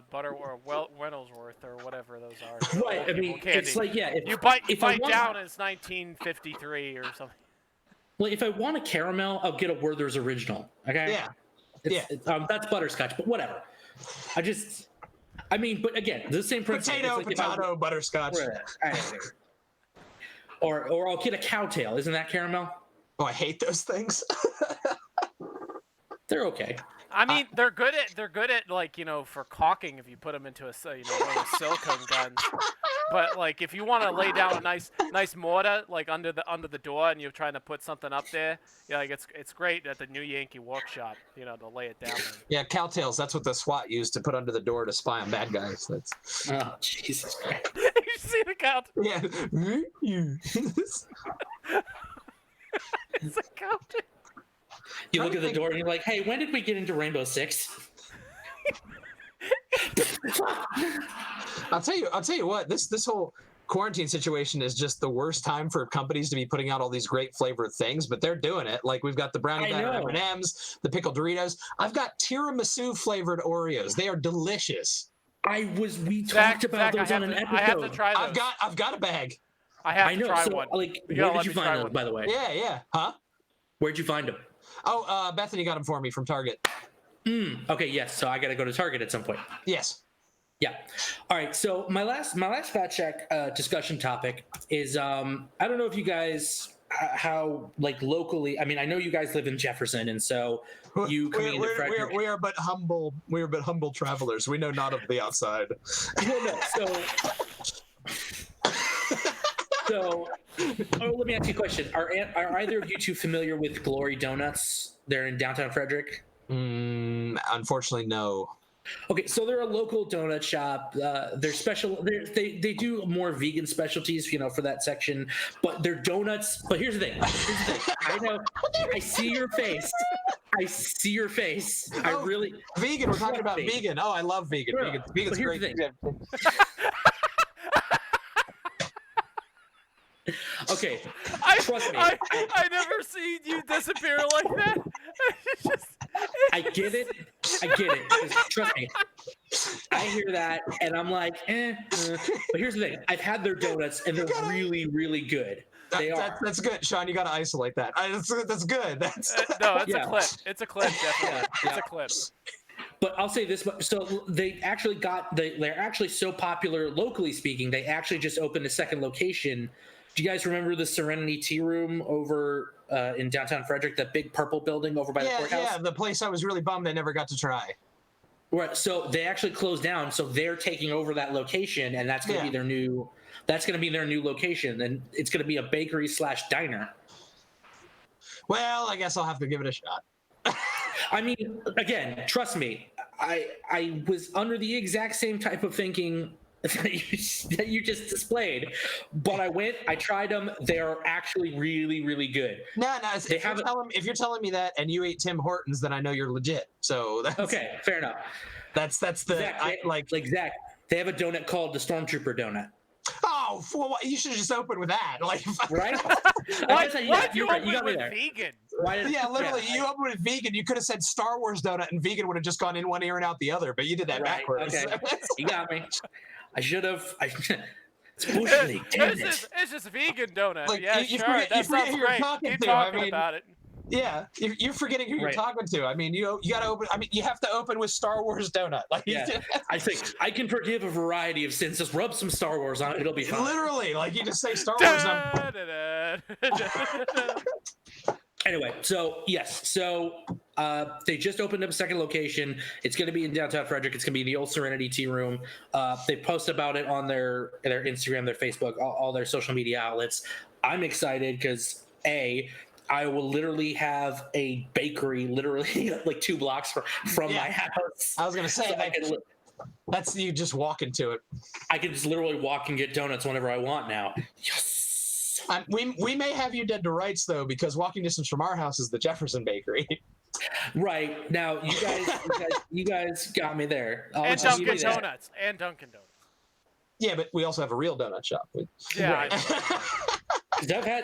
butter or Wentworth or whatever those are. Right. I mean, candy. It's like you bite down and it's 1953 or something. Well, if I want a caramel, I'll get a Werther's Original. Okay. Yeah. That's butterscotch, but whatever. But again, the same principle. Potato, butterscotch. Or I'll get a cowtail. Isn't that caramel? Oh, I hate those things. They're okay. I mean, they're good at like for caulking if you put them into one of those silicone guns. But like if you want to lay down a nice mortar like under the door and you're trying to put something up there, like it's great at the New Yankee Workshop, to lay it down. Yeah, cowtails. That's what the SWAT used to put under the door to spy on bad guys. Oh Jesus Christ! You see the cow? Yeah. It's a cowtail. You look at the door and you're like, "Hey, when did we get into Rainbow Six?" I'll tell you what. This whole quarantine situation is just the worst time for companies to be putting out all these great flavored things, but they're doing it. Like we've got the brownie batter M&Ms, the pickled Doritos. I've got tiramisu flavored Oreos. They are delicious. We talked about those on an episode. I have to try those. I've got a bag. I have to try one. Like, where did you find those, by the way? Yeah. Huh? Where'd you find them? Oh, Bethany got them for me from Target. Okay, yes. So I got to go to Target at some point. Yes. Yeah. All right. So my last Fat Check discussion topic is I don't know if you guys how like locally. I mean, I know you guys live in Jefferson, and so you come into Frederick. We are but humble. We are but humble travelers. We know not of the outside. Well, no, so let me ask you a question. Are either of you two familiar with Glory Donuts? They're in downtown Frederick. Unfortunately, no. Okay, so they're a local donut shop. They're special. They do more vegan specialties, for that section. But their donuts. But here's the thing. I know. I see your face. I really vegan. We're talking about vegan. Oh, I love vegan. No, Vegan's great. Okay, trust me. I never seen you disappear like that. I get it. Trust me. I hear that, and I'm like, But here's the thing. I've had their donuts, and they're really, really good. That's good, Sean. You got to isolate that. That's good. No, it's a clip. It's a clip, definitely. It's a clip. But I'll say this: so they actually they're actually so popular locally speaking. They actually just opened a second location. Do you guys remember the Serenity Tea Room over in downtown Frederick, that big purple building over by the courthouse? Yeah, the place I was really bummed I never got to try. Right. So they actually closed down. So they're taking over that location, and that's going to be their new. That's going to be their new location, and it's going to be a bakery/diner. Well, I guess I'll have to give it a shot. I mean, again, trust me, I was under the exact same type of thinking that you just displayed, but I tried them. They're actually really, really good. No. If you're telling me that and you ate Tim Hortons, then I know you're legit. So that's okay. Fair enough. That's the Zack, Zack. They have a donut called the Stormtrooper donut. Oh, well, you should have just opened with that, right? Why you got me there. Vegan? Literally, you opened with vegan. You could have said Star Wars donut, and vegan would have just gone in one ear and out the other. But you did that backwards. Okay, you got me. I should have. It's Bush League. It's just a vegan donut. You sure. Forget, that sounds great. Keep talking about it. Yeah, you're forgetting who you're talking to. I mean, you got to open. I mean, you have to open with Star Wars donut. I think I can forgive a variety of sins. Just rub some Star Wars on it; it'll be fine. Literally, you just say Star Wars. Anyway, so yes, they just opened up a second location. It's going to be in downtown Frederick. It's going to be the old Serenity Tea Room. They post about it on their Instagram, their Facebook, all their social media outlets. I'm excited because I will literally have a bakery literally like 2 blocks from my house. I was going to say, that's you just walk into it. I can just literally walk and get donuts whenever I want now. Yes. We may have you dead to rights, though, because walking distance from our house is the Jefferson Bakery. Right. Now, you guys got me there. And Dunkin' Donuts. And Dunkin' Donuts. Yeah, but we also have a real donut shop. Yeah. Right.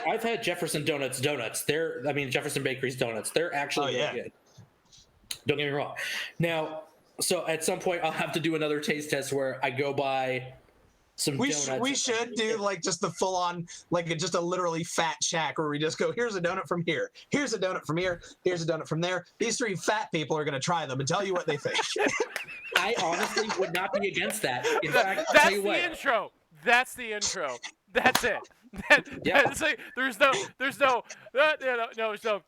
I've had Jefferson donuts. Jefferson Bakery's donuts. They're actually really good. Don't get me wrong. Now, so at some point I'll have to do another taste test where I go by some donuts. We should do just the full on, just a literally fat shack where we just go, here's a donut from here, here's a donut from here, here's a donut from there. These 3 fat people are going to try them and tell you what they think. I honestly would not be against that. In fact, that's the intro. That's the intro. That's it. There's no.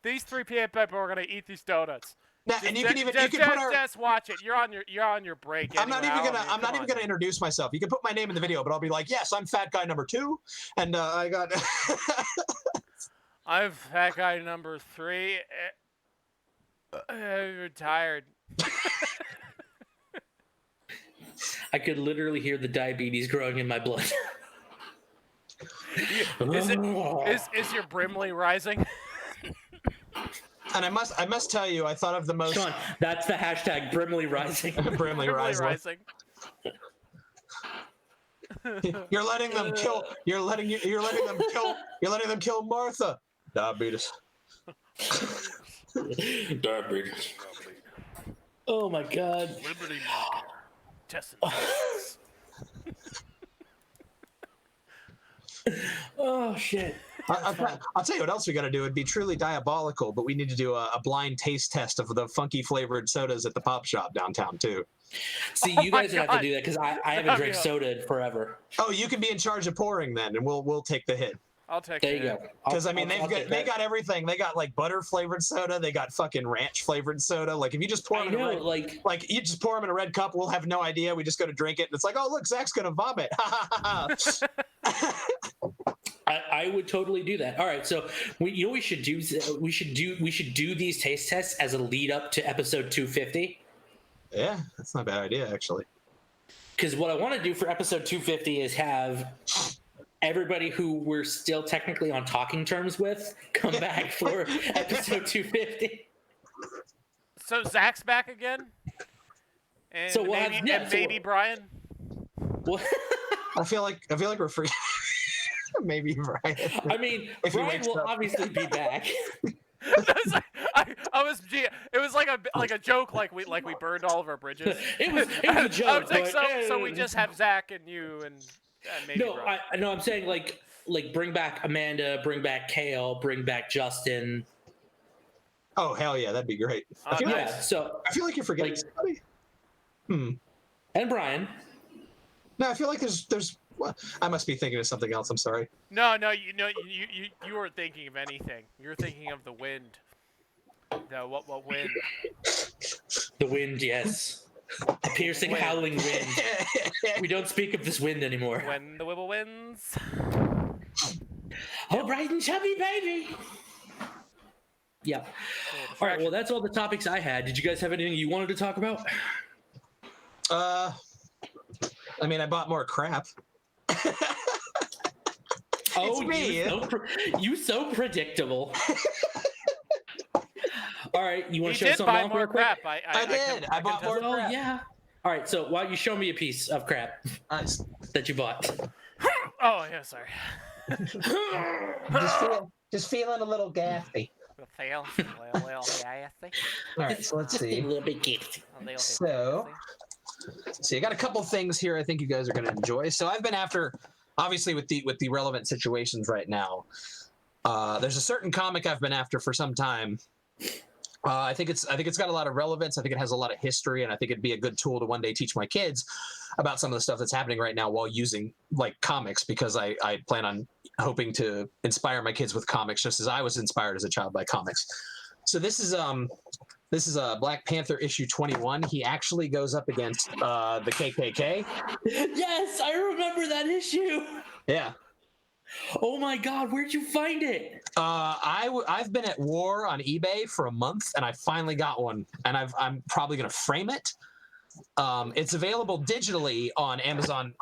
These 3 people are gonna eat these donuts. Now, and you can put our. Just watch it. You're on your break. I'm not even gonna introduce myself. You can put my name in the video, but I'll be like, yes, I'm fat guy number 2, and I got. I'm fat guy number 3. Retired. I could literally hear the diabetes growing in my blood. Is your Brimley rising? And I must tell you, I thought of the most. Sean, that's the hashtag Brimley rising. Brimley rising. You're letting them kill. You're letting them kill Martha. Diabetes. Diabetes. Oh my God. Liberty Market. Testing. Oh shit. I'll tell you what else we got to do. It'd be truly diabolical, but we need to do a blind taste test of the funky flavored sodas at the pop shop downtown too. See, you guys would have to do that because I haven't drank soda in forever. Oh, you can be in charge of pouring then, and we'll take the hit. I'll take There it. you go. Because I mean, they got everything. They got like butter flavored soda. They got fucking ranch flavored soda. Like if you just pour them in a red, like you just pour them in a red cup, we'll have no idea. We just go to drink it, and it's like, oh look, Zach's gonna vomit. I would totally do that. All right, so we should do these taste tests as a lead up to episode 250. Yeah, that's not a bad idea actually. Because what I want to do for episode 250 is have everybody who we're still technically on talking terms with come back for episode 250. So Zach's back again? And So we'll maybe, have- and maybe Brian? Well, I feel like we're free. Maybe Brian. I mean, If he Brian wakes will up. obviously be back. It was like a joke, like we burned all of our bridges. It was a joke. I was like, but, so we just have Zach and you and maybe No, Brian. I'm saying like bring back Amanda, bring back Kale, bring back Justin. Oh hell yeah, that'd be great. I feel, Yeah, so I feel like you're forgetting somebody. and Brian. No, I feel like there's. Well, I must be thinking of something else. I'm sorry. No, you weren't thinking of anything. You were thinking of the wind. The what wind? The wind, yes. A piercing, Wind. howling wind. We don't speak of this wind anymore. When the wibble wins. Oh, bright and chubby baby. Yeah. All right. Well, that's all the topics I had. Did you guys have anything you wanted to talk about? I mean, I bought more crap. Oh, me. You so predictable. All right, you want He to show did something buy off more real quick? crap. I did. I bought more Oh crap. yeah. All right, so why don't you show me a piece of crap Nice. that you bought? Oh yeah, sorry. Just feeling a little gassy. Fail. Well, yeah, I think. All right, so let's Just a see. little bit gifty. So, I got a couple things here I think you guys are going to enjoy. So I've been after, obviously with the relevant situations right now. There's a certain comic I've been after for some time. I think it's got a lot of relevance. I think it has a lot of history, and I think it'd be a good tool to one day teach my kids about some of the stuff that's happening right now while using like comics, because I plan on hoping to inspire my kids with comics just as I was inspired as a child by comics. So this is Black Panther issue 21. He actually goes up against the KKK. Yes, I remember that issue. Yeah. Oh my God, where'd you find it? I've been at war on eBay for a month, and I finally got one, and I'm probably gonna frame it. It's available digitally on Amazon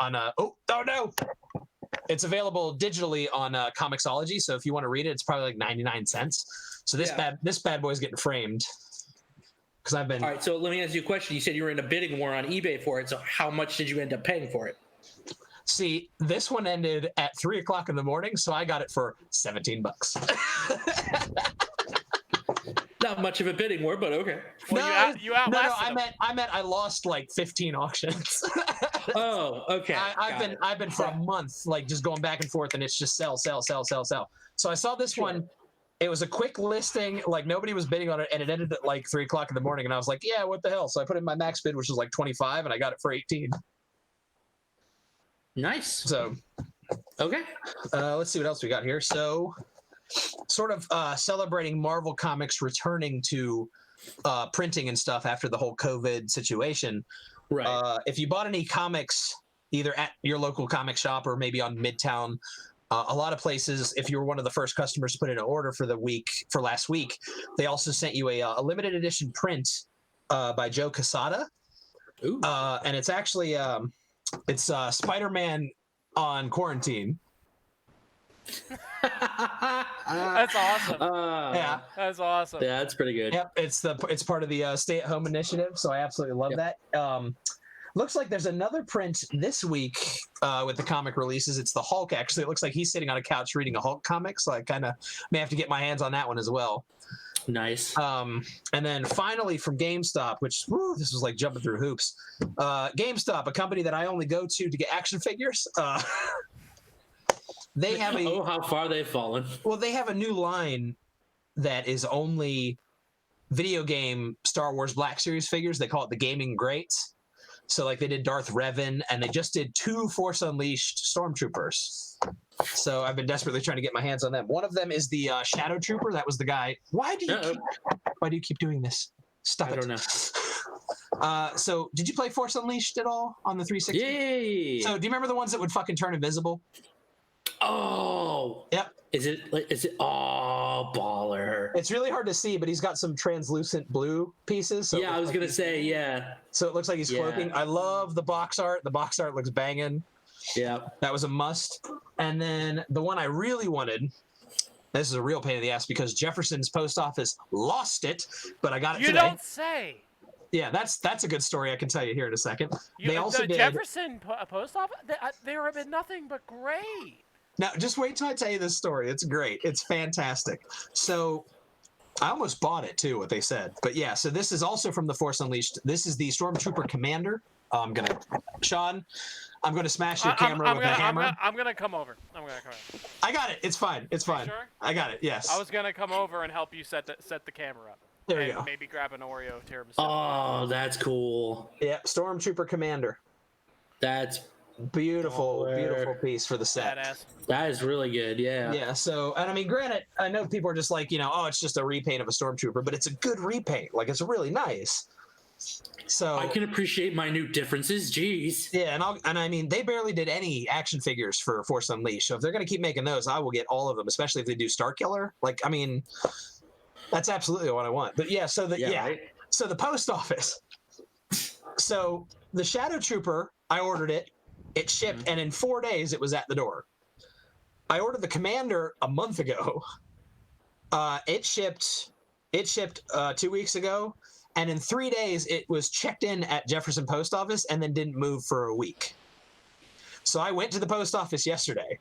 It's available digitally on Comixology, so if you want to read it, it's probably like 99 cents. So this bad boy's getting framed. Because I've been. All right, so let me ask you a question. You said you were in a bidding war on eBay for it. So how much did you end up paying for it? See, this one ended at 3:00 in the morning, so I got it for $17. Not much of a bidding war, but okay. Well, you outlasted him. I meant I lost like 15 auctions. Oh, okay. I've been for a month like just going back and forth, and it's just sell. So I saw this one. It was a quick listing, like nobody was bidding on it, and it ended at like 3:00 in the morning, and I was like, yeah, what the hell? So I put in my max bid, which was like 25, and I got it for 18. Nice. So, okay. let's see what else we got here. So, sort of celebrating Marvel Comics returning to printing and stuff after the whole COVID situation. Right. If you bought any comics, either at your local comic shop or maybe on Midtown, a lot of places, if you were one of the first customers to put in an order for last week, they also sent you a limited edition print by Joe Quesada. Ooh. And it's actually it's Spider-Man on quarantine. That's awesome. Yeah. That's awesome. Yeah, that's pretty good. Yep, it's part of the stay-at-home initiative, so I absolutely love that. Looks like there's another print this week with the comic releases. It's the Hulk. Actually, it looks like he's sitting on a couch reading a Hulk comic, so I kind of may have to get my hands on that one as well. Nice. And then finally from GameStop, which this was like jumping through hoops. GameStop, a company that I only go to get action figures. They have Oh, how far they've fallen. Well, they have a new line that is only video game Star Wars Black Series figures. They call it the Gaming Greats. So like they did Darth Revan, and they just did 2 Force Unleashed Stormtroopers. So I've been desperately trying to get my hands on them. One of them is the Shadow Trooper. That was the guy. Why do you keep doing this? Stop it. I don't know. So did you play Force Unleashed at all on the 360? Yay! So do you remember the ones that would fucking turn invisible? Oh. Yep. Is it baller? It's really hard to see, but he's got some translucent blue pieces. So yeah, I was gonna say, yeah. So it looks like he's cloaking. I love the box art. The box art looks banging. Yeah. That was a must. And then the one I really wanted, this is a real pain in the ass because Jefferson's post office lost it, but I got it today. You don't say. Yeah, that's a good story I can tell you here in a second. They also did Jefferson post office. They have been nothing but great. Now, just wait till I tell you this story. It's great. It's fantastic. So I almost bought it, too, what they said. But yeah, so this is also from the Force Unleashed. This is the Stormtrooper Commander. Sean, I'm going to smash your camera with a hammer. I'm going to come over. I got it. It's fine. It's fine. Sure? I got it, yes. I was going to come over and help you set the camera up. There you go. Maybe grab an Oreo tiramisu. Oh, that's cool. Yeah, Stormtrooper Commander. That's beautiful piece for the set. Badass. That is really good, yeah. Yeah, so, and I mean, granted, I know people are just like, oh, it's just a repaint of a Stormtrooper, but it's a good repaint. Like, it's really nice. So I can appreciate minute differences, jeez. Yeah, and I mean, they barely did any action figures for Force Unleashed, so if they're going to keep making those, I will get all of them, especially if they do Starkiller. Like, I mean, that's absolutely what I want. But yeah, so right? So the post office. So the Shadow Trooper, I ordered it. It shipped, and in 4 days, it was at the door. I ordered the Commander a month ago. It shipped 2 weeks ago, and in 3 days, it was checked in at Jefferson Post Office and then didn't move for a week. So I went to the post office yesterday.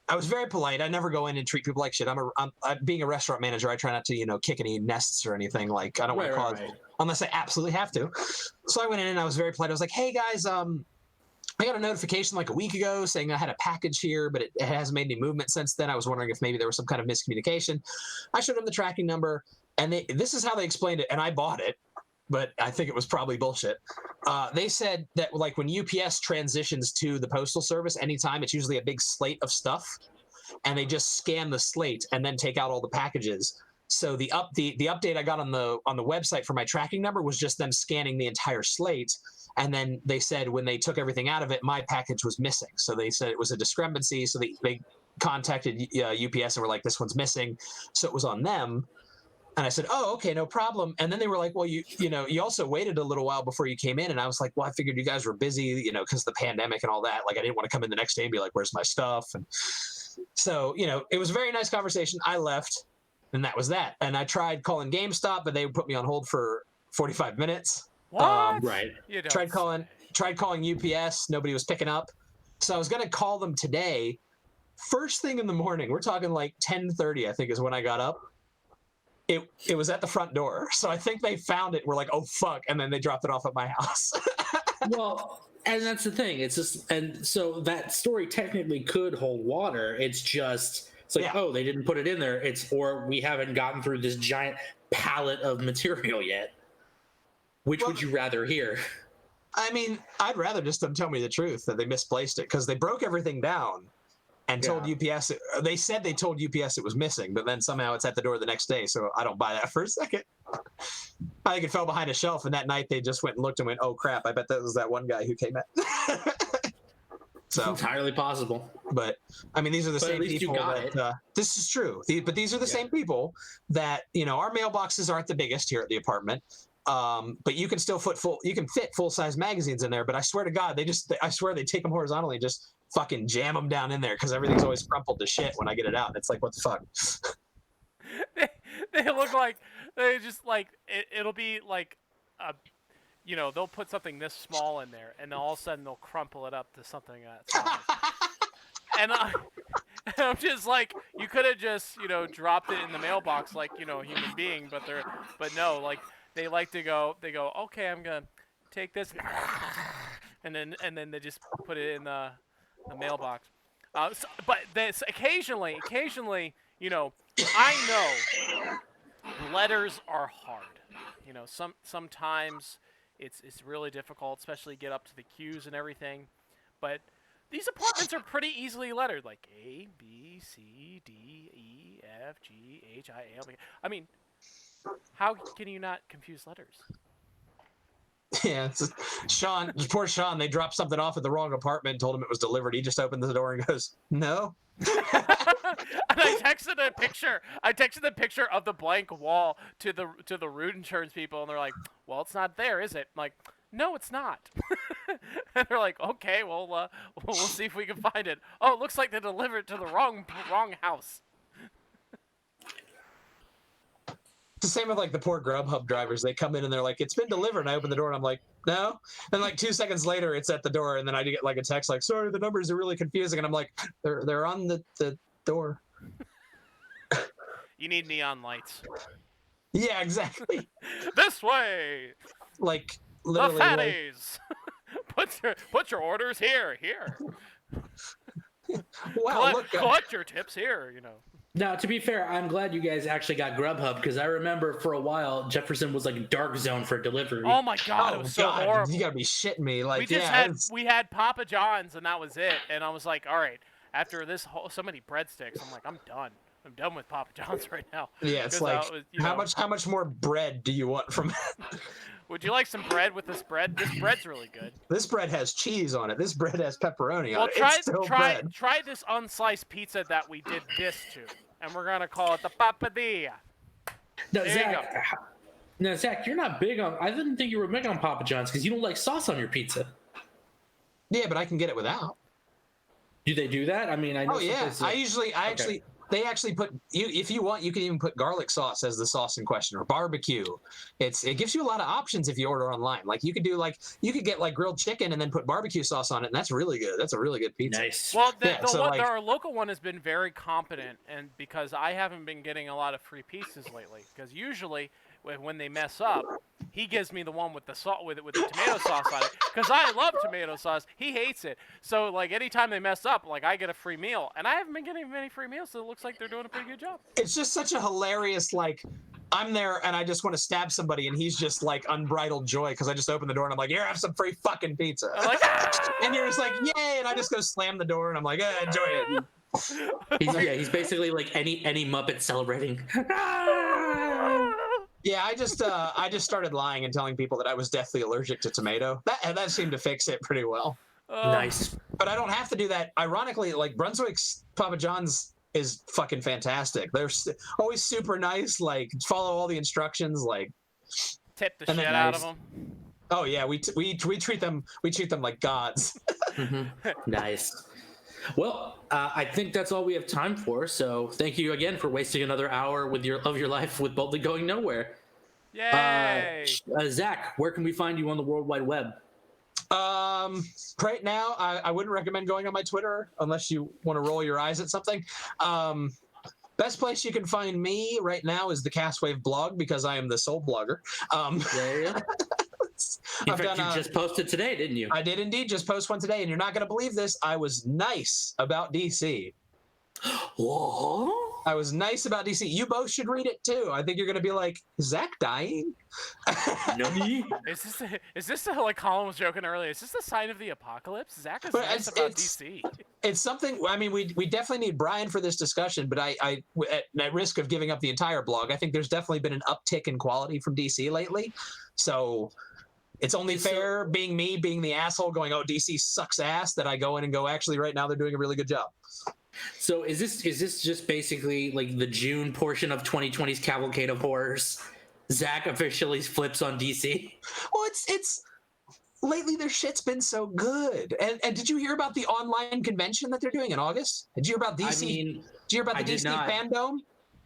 I was very polite. I never go in and treat people like shit. I'm being a restaurant manager. I try not to, kick any nests or anything. Like, I don't want to cause, unless I absolutely have to. So I went in and I was very polite. I was like, hey guys, I got a notification like a week ago saying I had a package here, but it hasn't made any movement since then. I was wondering if maybe there was some kind of miscommunication. I showed them the tracking number, and this is how they explained it, and I bought it, but I think it was probably bullshit. They said that like when UPS transitions to the Postal Service, anytime, it's usually a big slate of stuff, and they just scan the slate and then take out all the packages. So the update I got on the website for my tracking number was just them scanning the entire slate. And then they said when they took everything out of it, my package was missing. So they said it was a discrepancy. So they contacted UPS and were like, this one's missing. So it was on them. And I said, oh, okay, no problem. And then they were like, well, you also waited a little while before you came in. And I was like, well, I figured you guys were busy, because of the pandemic and all that. Like, I didn't want to come in the next day and be like, where's my stuff? And so, it was a very nice conversation. I left, and that was that. And I tried calling GameStop, but they put me on hold for 45 minutes. What? Right. Tried calling UPS. Nobody was picking up. So I was going to call them today. First thing in the morning, we're talking like 10:30, I think is when I got up. It was at the front door. So I think they found it. We're like, oh, fuck. And then they dropped it off at my house. Well, and that's the thing. It's just, and so that story technically could hold water. It's like, oh, they didn't put it in there. Or we haven't gotten through this giant pallet of material yet. Which would you rather hear? I mean, I'd rather just them tell me the truth that they misplaced it, because they broke everything down and told UPS. They said they told UPS it was missing, but then somehow it's at the door the next day, so I don't buy that for a second. I think it fell behind a shelf, and that night they just went and looked and went, oh, crap, I bet that was that one guy who came in. So it's entirely possible. But, I mean, these are the same people that... this is true. But these are the same people that, our mailboxes aren't the biggest here at the apartment. But you can still fit full-size magazines in there. But I swear to God, they take them horizontally and just fucking jam them down in there, because everything's always crumpled to shit when I get it out. And it's like, what the fuck? They look like they just like it'll be like they'll put something this small in there, and then all of a sudden they'll crumple it up to something that size. And I'm just like, you could have just, dropped it in the mailbox like, a human being, but no, like they like to go, okay, I'm gonna take this, and then they just put it in the mailbox. But this occasionally, I know letters are hard. Sometimes it's really difficult, especially get up to the queues and everything, but these apartments are pretty easily lettered, like A, B, C, D, E, F, G, H, I, A, L, B. I mean, how can you not confuse letters? Yeah, poor Sean, they dropped something off at the wrong apartment and told him it was delivered. He just opened the door and goes, no. And I texted the picture of the blank wall to the root insurance people, and they're like, well, it's not there, is it? I'm like, no, it's not. And they're like, okay, well, we'll see if we can find it. Oh, it looks like they delivered to the wrong house. It's the same with like the poor Grubhub drivers. They come in and they're like, it's been delivered. And I open the door and I'm like, no. And like 2 seconds later, it's at the door. And then I get like a text like, sorry, the numbers are really confusing. And I'm like, they're on the door. You need neon lights. Yeah, exactly. This way. Like literally. The fatties. Put your orders here. Wow, collect your tips here. Now, to be fair, I'm glad you guys actually got Grubhub, because I remember for a while Jefferson was like a dark zone for delivery. Oh my god, it was so horrible. You gotta be shitting me! Like, we had Papa John's and that was it. And I was like, all right, after this so many breadsticks, I'm like, I'm done. I'm done with Papa John's right now. Yeah, it's like, how much more bread do you want from? Would you like some bread with this bread? This bread's really good. This bread has cheese on it. This bread has pepperoni on it. Try this unsliced pizza that we did this to, and we're gonna call it the papadilla. Now, Zach, you're not big on. I didn't think you were big on Papa John's because you don't like sauce on your pizza. Yeah, but I can get it without. Do they do that? I mean, I know. Oh yeah, they actually put if you want, you can even put garlic sauce as the sauce in question, or barbecue. It gives you a lot of options if you order online. Like you could get like grilled chicken and then put barbecue sauce on it, and that's really good. That's a really good pizza. Nice. Well, our local one has been very competent, and because I haven't been getting a lot of free pizzas lately, because usually when they mess up, he gives me the one with the with the tomato sauce on it, because I love tomato sauce. He hates it. So like anytime they mess up, like I get a free meal, and I haven't been getting many free meals, so it looks like they're doing a pretty good job. It's just such a hilarious, like, I'm there and I just want to stab somebody, and he's just like unbridled joy because I just opened the door and I'm like, here, have some free fucking pizza. I'm like, ah! And you're just like, yay, and I just go slam the door and I'm like, enjoy it. He's basically like any Muppet celebrating. Yeah, I just started lying and telling people that I was deathly allergic to tomato. That seemed to fix it pretty well. Nice. But I don't have to do that. Ironically, like Brunswick's Papa John's is fucking fantastic. They're always super nice. Like follow all the instructions. Like tip the shit out of them. Oh yeah, we treat them like gods. Nice. Well, I think that's all we have time for. So thank you again for wasting another hour of your life with Boldly Going Nowhere. Yay! Zach, where can we find you on the World Wide Web? Right now, I wouldn't recommend going on my Twitter unless you want to roll your eyes at something. Best place you can find me right now is the Castwave blog, because I am the sole blogger. There you go. In fact, you just posted today, didn't you? I did indeed just post one today, and you're not going to believe this. I was nice about DC. Whoa. I was nice about DC. You both should read it too. I think you're going to be like, is Zack dying? No. Is this like Colin was joking earlier? Is this a sign of the apocalypse? Zack is nice about DC. It's something. I mean, we definitely need Brian for this discussion, but I at risk of giving up the entire blog, I think there's definitely been an uptick in quality from DC lately. So it's only fair, being me, being the asshole, going, oh, DC sucks ass, that I go in and go, actually, right now they're doing a really good job. So is this just basically like the June portion of 2020's Cavalcade of Horrors? Zack officially flips on DC. Well, it's lately their shit's been so good. And did you hear about the online convention that they're doing in August? Did you hear about DC? Did you hear about the DC Fandom?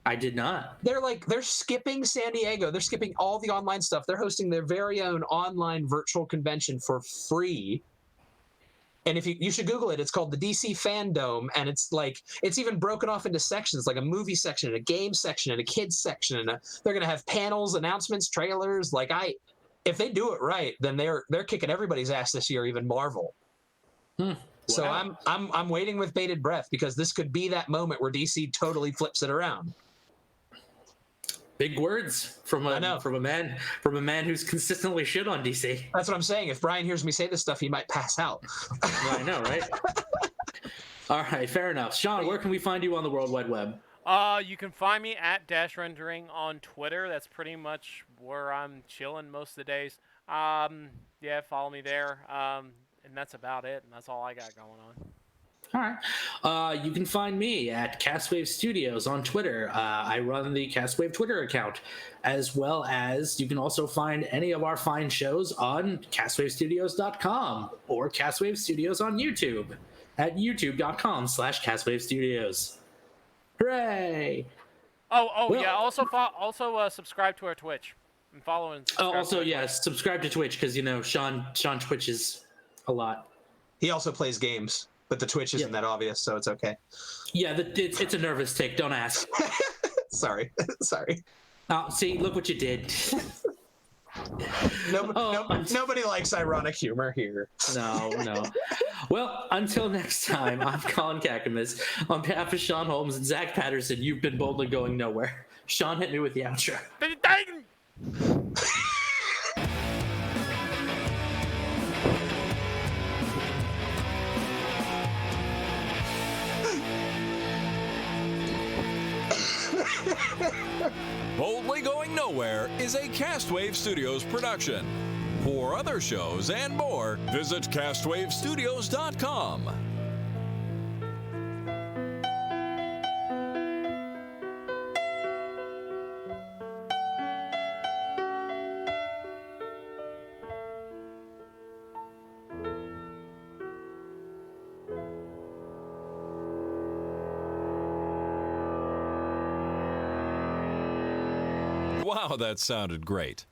I did not. They're skipping San Diego. They're skipping all the online stuff. They're hosting their very own online virtual convention for free. And if you should Google it, it's called the DC Fandome, and it's even broken off into sections, like a movie section, and a game section, and a kids section, and they're gonna have panels, announcements, trailers. If they do it right, then they're kicking everybody's ass this year, even Marvel. So Wow. I'm waiting with bated breath, because this could be that moment where DC totally flips it around. Big words from a man who's consistently shit on DC. That's what I'm saying. If Brian hears me say this stuff, he might pass out. I know, right? All right, fair enough. Sean, where can we find you on the World Wide Web? You can find me at Dash Rendering on Twitter. That's pretty much where I'm chilling most of the days. Yeah, follow me there. And that's about it. And that's all I got going on. All right. You can find me at Castwave Studios on Twitter. I run the Castwave Twitter account, as well as you can also find any of our fine shows on CastwaveStudios.com or Castwave Studios on YouTube at youtube.com/Castwave Studios. Hooray! Well, yeah. Also subscribe to our Twitch and follow and subscribe. Also, yes, subscribe to Twitch, because Sean twitches a lot. He also plays games, but the Twitch isn't that obvious, so it's okay. Yeah, it's a nervous tick. Don't ask. Sorry. Oh, see, look what you did. Nobody likes ironic humor here. No. Well, until next time, I'm Colin Caccamise. On behalf of Sean Holmes and Zack Patterson, you've been boldly going nowhere. Sean, hit me with the outro. Boldly Going Nowhere is a Castwave Studios production. For other shows and more, visit CastwaveStudios.com. Wow, that sounded great.